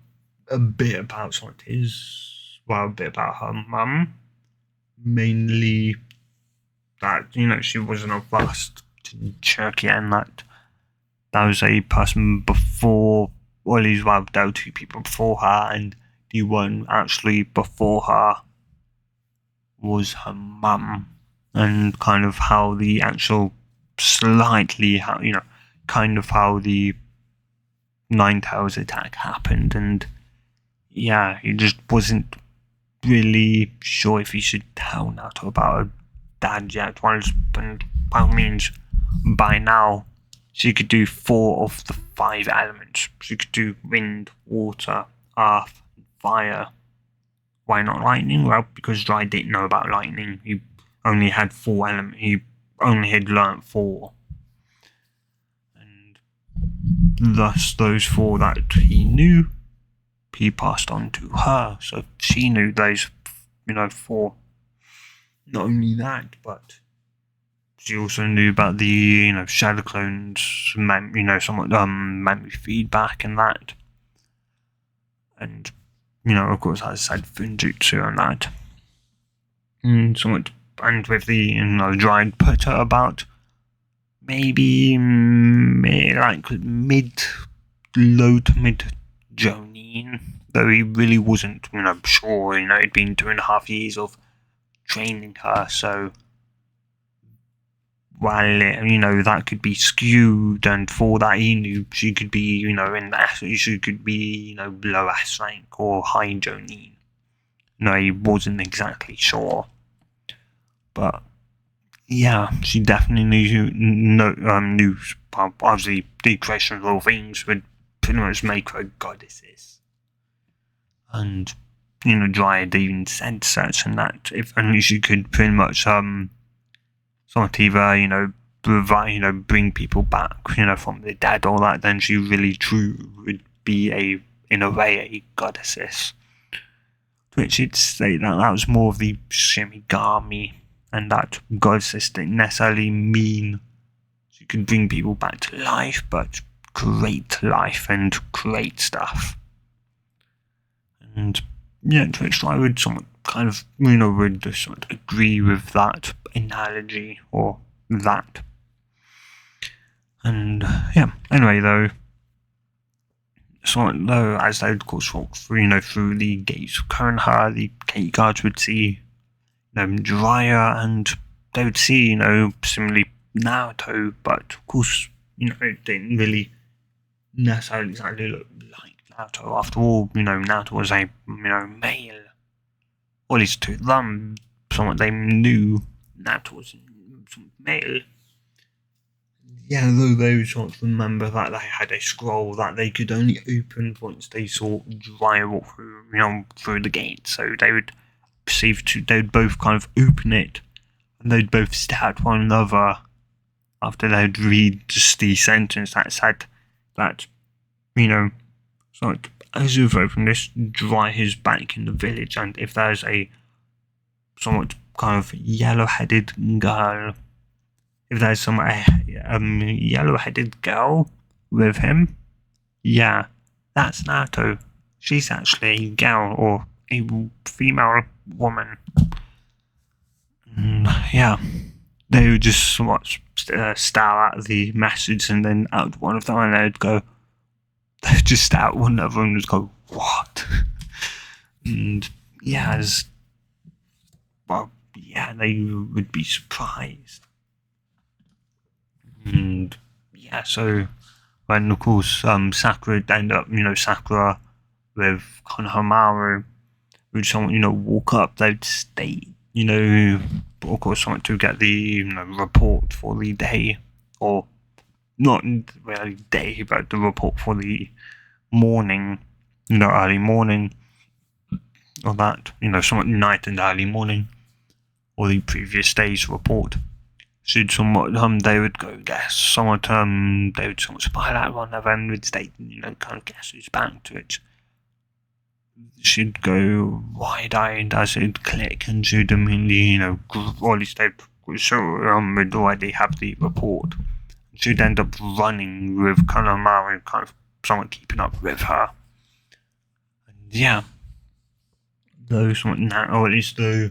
a bit about somewhat a bit about her mum, mainly that she wasn't averse to Turkey, and that there was a person before, or at least there were two people before her, and the one actually before her was her mum, and kind of how the actual slightly how kind of how the Nine Tails attack happened, and yeah, he just wasn't really sure if he should tell Naruto about her dad yet. And by all means, by now, she could do 4 of the 5 elements. She could do wind, water, earth, and fire. Why not lightning? Well, because Dry didn't know about lightning. He only had 4 elements. He only had learnt 4. And thus, those 4 that he knew, he passed on to her. So she knew those, 4. Not only that, but she also knew about the, shadow clones, somewhat memory feedback and that. And, of course, as I said, Funjutsu and that. And somewhat, and with the, Dry put her about maybe like low to mid Jonin, though he really wasn't, sure, it'd been 2.5 years of training her, so while that could be skewed, and for that he knew she could be, she could be, below S rank or high Jonin. He wasn't exactly sure, but yeah, she definitely knew obviously the creation of all things would pretty much make her goddesses, and Dry had even said such, and that if only she could pretty much somewhat either, provide, bring people back, from the dead, or that, then she really true would be in a way, a goddesses. To which he'd say that was more of the Shimigami, and that goddesses didn't necessarily mean she could bring people back to life, but create life and create stuff. And yeah, to which I would somewhat kind of, would just sort of agree with that analogy, or that. And yeah, anyway, though, as they would, of course, walk through, through the gates of Konoha, the gate guards would see, Jiraiya, and they would see, similarly Naruto, but of course, it didn't really necessarily exactly look like Naruto. After all, Naruto was a, male. Or at least to them, somewhat they knew Naruto was male. Yeah, though they sort of remember that they had a scroll that they could only open once they saw Jiraiya walk through, through the gate. So they would they'd both kind of open it, and they'd both stare at one another after they'd read just the sentence that said that, so as you've opened this, Jiraiya is back in the village, and if there's a somewhat kind of yellow-headed girl, if there's some yellow-headed girl with him, yeah, that's Naruto. she's actually a girl or a female woman. Yeah, they would just somewhat stare at the message, and then out one of them, and they'd just stare at one another and just go, "What?" And yeah, they would be surprised. And yeah, so when of course Sakura would end up, Sakura with Konohamaru would someone, walk up, they'd stay, of course someone to get the report for the day, or not really day, but the report for the morning, early morning, or that, somewhat night and early morning, or the previous day's report. Should somewhat they would go guess somewhat they would somewhat spy that one of them would state, kind of guess who's back to it. She'd go wide-eyed as it'd click, and she'd immediately, or at least they'd would already have the report. She'd end up running with Konohamaru, kind of somewhat keeping up with her. And yeah, though somewhat now, or at least though,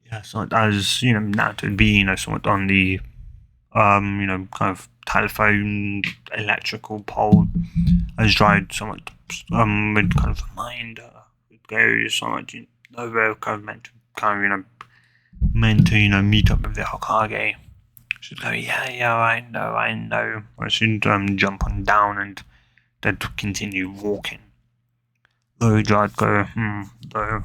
yeah, somewhat as now to be, somewhat on the kind of telephone electrical pole, as tried somewhat would kind of remind her, would go somewhat, we're kind of meant to meet up with the Hokage. She'd go, yeah, I know. Or she'd jump on down and they'd continue walking. Though I'd go, though.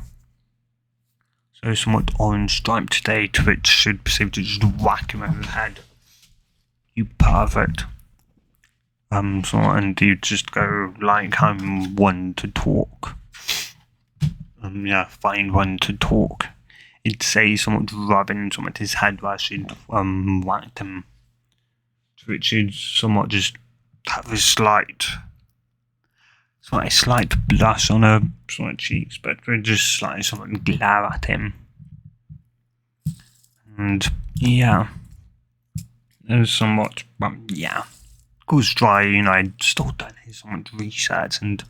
So somewhat orange striped today, to which should perceive to just whack him over the head. You pervert. And you just go, like, I'm one to talk. Find one to talk. It'd say somewhat rubbing somewhat his head while she'd whacked him. To which he'd somewhat just have a slight blush on her somewhat cheeks, but would just slightly somewhat glare at him. And yeah, it was somewhat, of course, dry, I'd still done his somewhat research, and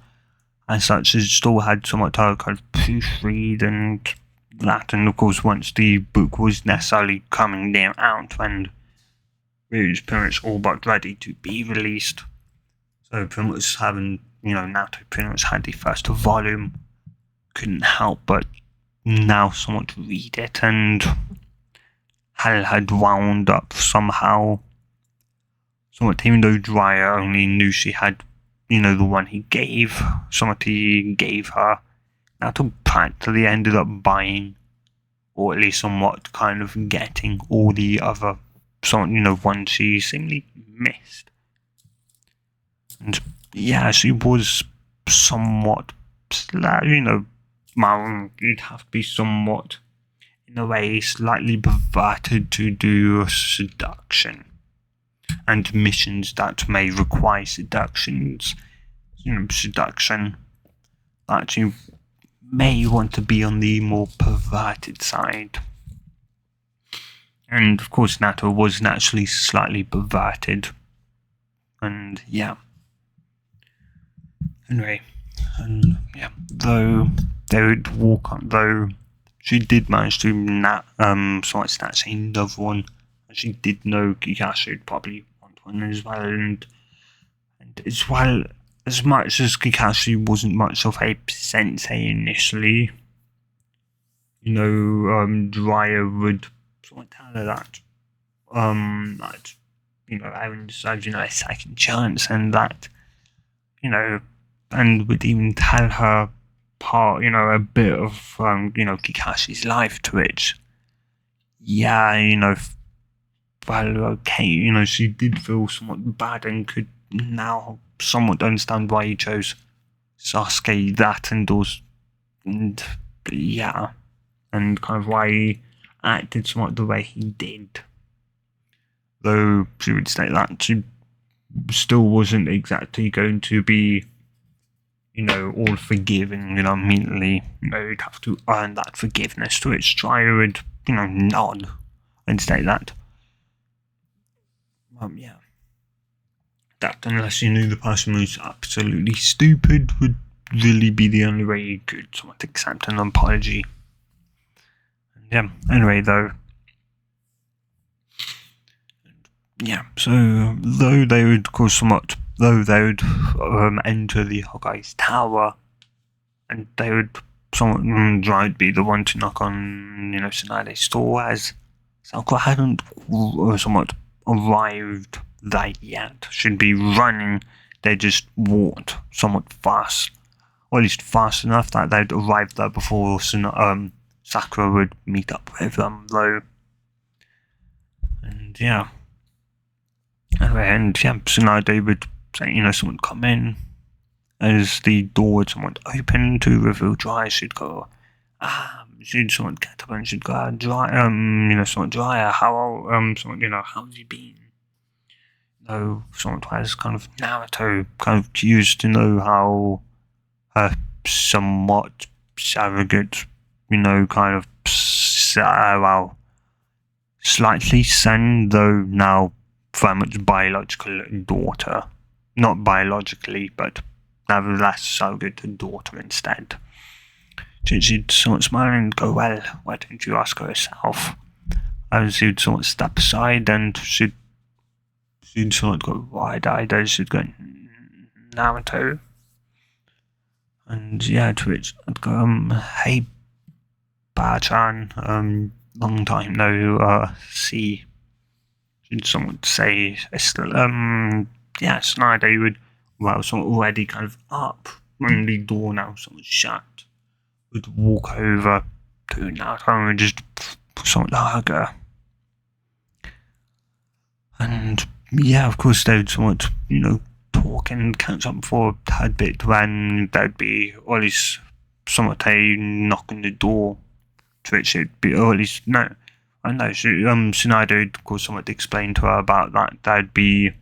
as such, it still had somewhat kind of proofread and that, and of course, once the book was necessarily coming down out, and it was pretty much all but ready to be released. So pretty much having, Naruto pretty much had the first volume, couldn't help but now somewhat read it, and Hal had wound up somehow. Somewhat, even though Dryer only knew she had, the one he gave her. Naruto practically ended up buying, or at least somewhat kind of getting all the other, ones she seemingly missed. And yeah, she was somewhat, you'd have to be somewhat, in a way, slightly perverted to do seduction. And missions that may require seduction, that you may want to be on the more perverted side. And of course, Naruto was naturally slightly perverted. And yeah. Anyway, though they would walk on, though she did manage to somewhat snatch another one. She did know Kakashi would probably want one as well, and as well, as much as Kakashi wasn't much of a sensei initially, Dryer would sort of tell her that, Aaron deserves, a second chance, and that, and would even tell her part, a bit of, Kakashi's life, to which, well, okay, she did feel somewhat bad and could now somewhat understand why he chose Sasuke that and kind of why he acted somewhat the way he did. Though she would state that she still wasn't exactly going to be, all forgiving, immediately. You'd have to earn that forgiveness, to which Dryer would, nod and state that. That unless you knew the person was absolutely stupid, would really be the only way you could somewhat accept an apology. Yeah, anyway, though. Yeah, so though they would enter the Hawkeye's tower, and they would somewhat try to be the one to knock on, Tsunade's door, as Sakura hadn't somewhat arrived there yet. She'd be running, they just walked somewhat fast, or at least fast enough that they'd arrive there before Sakura would meet up with them, though. And yeah. And yeah, Tsunade would say, someone come in. As the door would somewhat open to reveal dry, she'd go, she'd somewhat get up and she'd go, somewhat drier, how have you been? Somewhat has kind of Naruto kind of curious to know how her somewhat surrogate, kind of, slightly son, though now very much biological daughter. Not biologically, but nevertheless surrogate daughter instead. She'd somewhat smile and go, well, why don't you ask her yourself? And she'd somewhat step aside and she'd somewhat go wide-eyed as she'd go, Naruto. And yeah, to which I'd go, hey, Ba-chan, long time no see. She'd somewhat say, still, Tsunade would, somewhat already kind of up when the door now somewhat shut, would walk over to Naruto and just somewhat hug her. And yeah, of course, they would somewhat, talk and catch up for a bit when there'd be, or at least somewhat a knock on the door, to which it'd be, or at least, no. I know, Tsunade would, of course, somewhat explain to her about that. There'd be,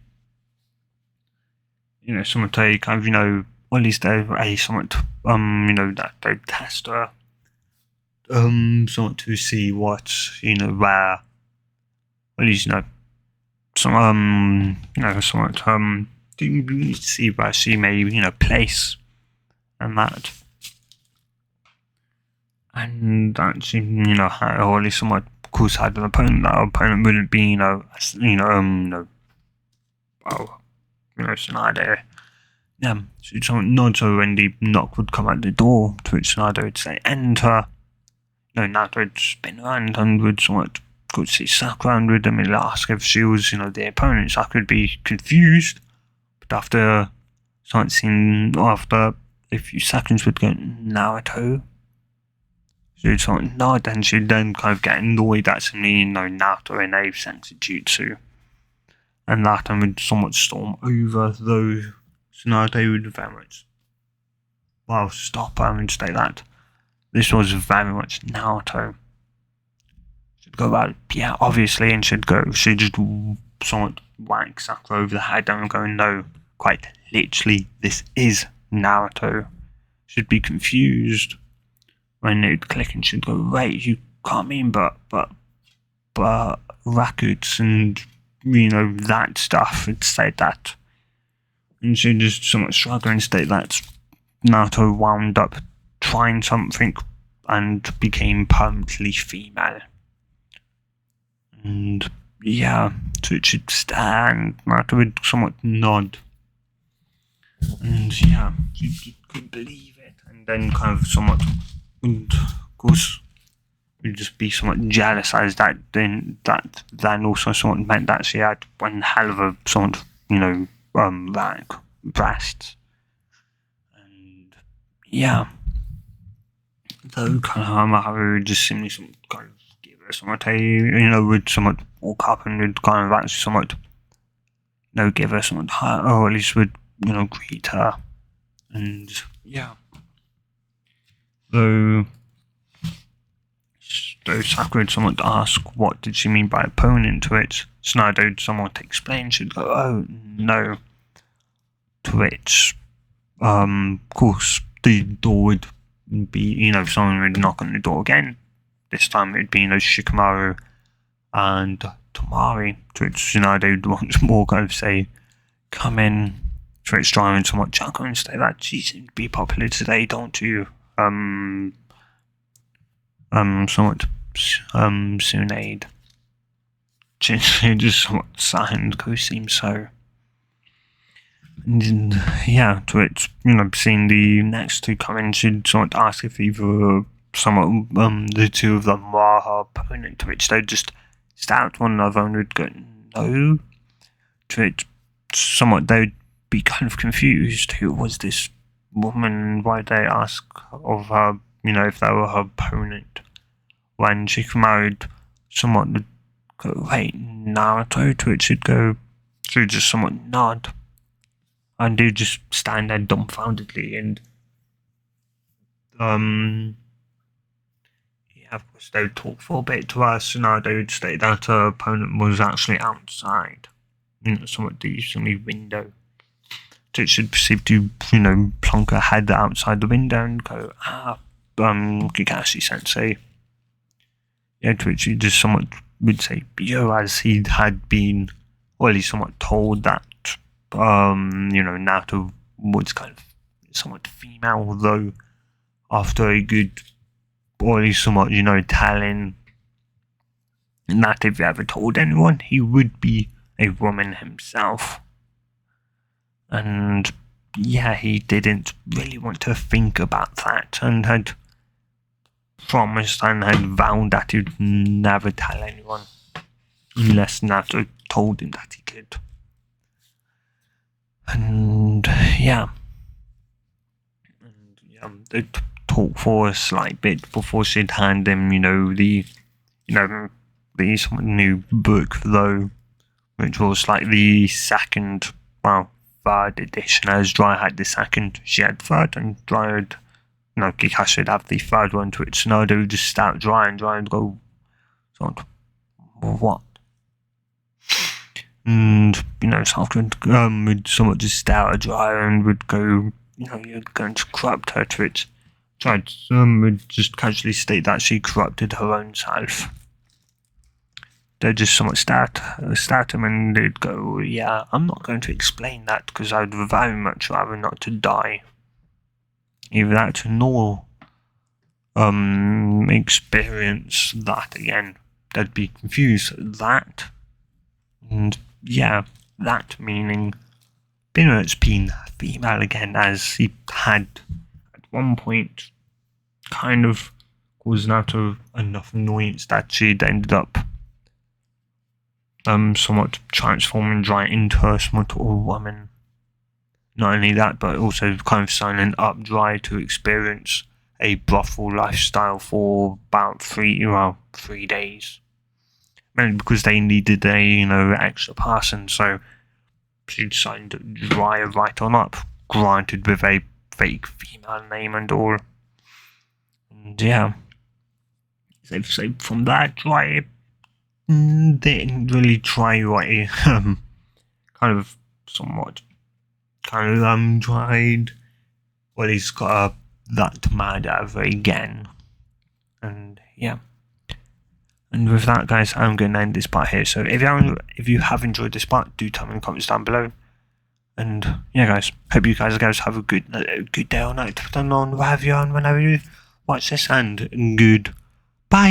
somewhat a kind of, or at least a somewhat, that they'd test her, somewhat to see what, where, at least, some, somewhat, to see where she may, place, and that. And that she, or at least somewhat, of course, had an opponent. That opponent wouldn't be, Tsunade. Yeah, she'd somewhat nod so when the knock would come at the door, to which Tsunade would say, enter. Naruto would spin around and would somewhat go to see Sakura and would immediately ask if she was, the opponent. Sakura would be confused, but after a few seconds would go, Naruto. She'd sort of nod and she'd then kind of get annoyed at something, Naruto in a sense of jutsu. And that time would somewhat storm over, though Tsunade would very much, stop her and say that this was very much Naruto. She'd go, yeah, obviously, and she'd just somewhat whack Sakura over the head and go, no, quite literally, this is Naruto. She'd be confused when it would click and she'd go, wait, you can't mean but rackets and, that stuff. It'd say that. And she'd just somewhat struggle and state that Naruto wound up trying something and became permanently female. And yeah, so it should stand. Naruto would somewhat nod. And yeah, you couldn't believe it. And then kind of somewhat, and of course, would just be somewhat jealous as that then also somewhat meant that she had one hell of a somewhat, breasts. And yeah. Though Kanahamaru would just simply somewhat kind of give her somewhat would somewhat walk up and would kind of actually somewhat, give her somewhat higher, or at least would, greet her. And yeah. Though Sakura would somewhat ask what did she mean by opponent, to which Tsunade would somewhat explain. She'd go, oh, no. To which, of course, the door would be, someone would knock on the door again. This time it would be, Shikamaru and Tomari, to which Tsunade would once more kind of say, come in, Twitch driving somewhat Jacko and say that she seemed to be popular today, don't you? Somewhat Sunaid. Just somewhat silent, who seems so. And yeah, Twitch, seeing the next two comments, she'd somewhat ask if either somewhat the two of them were her opponent, to which they'd just stare at one another and would go, no. To which somewhat they'd be kind of confused. Who was this woman? Why they ask of her, if they were her opponent? When she married somewhat would go, wait, Naruto? To which she'd go, she'd just somewhat nod. And they'd just stand there dumbfoundedly and of course they would talk for a bit to us, and they would state that her opponent was actually outside, somewhat decently window. So it should proceed to, plonk her head outside the window and go, Kakashi sensei. Yeah, to which he just somewhat would say, yo, as he had been, well, he's somewhat told that, Naruto was kind of somewhat female, though after a good, or at least somewhat, telling that if he ever told anyone, he would be a woman himself. And yeah, he didn't really want to think about that, and had promised and had vowed that he'd never tell anyone unless Naruto told him that he could. And yeah, they talk for a slight bit before she'd hand him, the new book, though, which was like the second, third edition, as Dry had the second, she had third, and Dry had, Kakashi would have the third one, to which they would just start Dry and go, what? And, Southwind would somewhat just stare at Dry and would go, you're going to corrupt her, to which Dry would just casually state that she corrupted her own self. They'd just somewhat start him, and they'd go, yeah, I'm not going to explain that because I'd very much rather not to die. Either that nor experience that again. They'd be confused at that. And yeah, that meaning it's been female again, as he had at one point kind of caused out of enough annoyance that she'd ended up somewhat transforming Dry into a somewhat old woman. Not only that, but also kind of signing up Dry to experience a brothel lifestyle for about 3 days. Mainly because they needed a, extra person, so she'd signed Dry right on up, granted with a fake female name and all. And yeah, so from that, Dry didn't really try kind of somewhat tried, well, he's got that mad out of her again. And yeah, and with that, guys, I'm going to end this part here. So if you have enjoyed this part, do tell me in the comments down below. And yeah, guys, hope you guys have a good day or night, depending on wherever you are and whenever you watch this, and goodbye.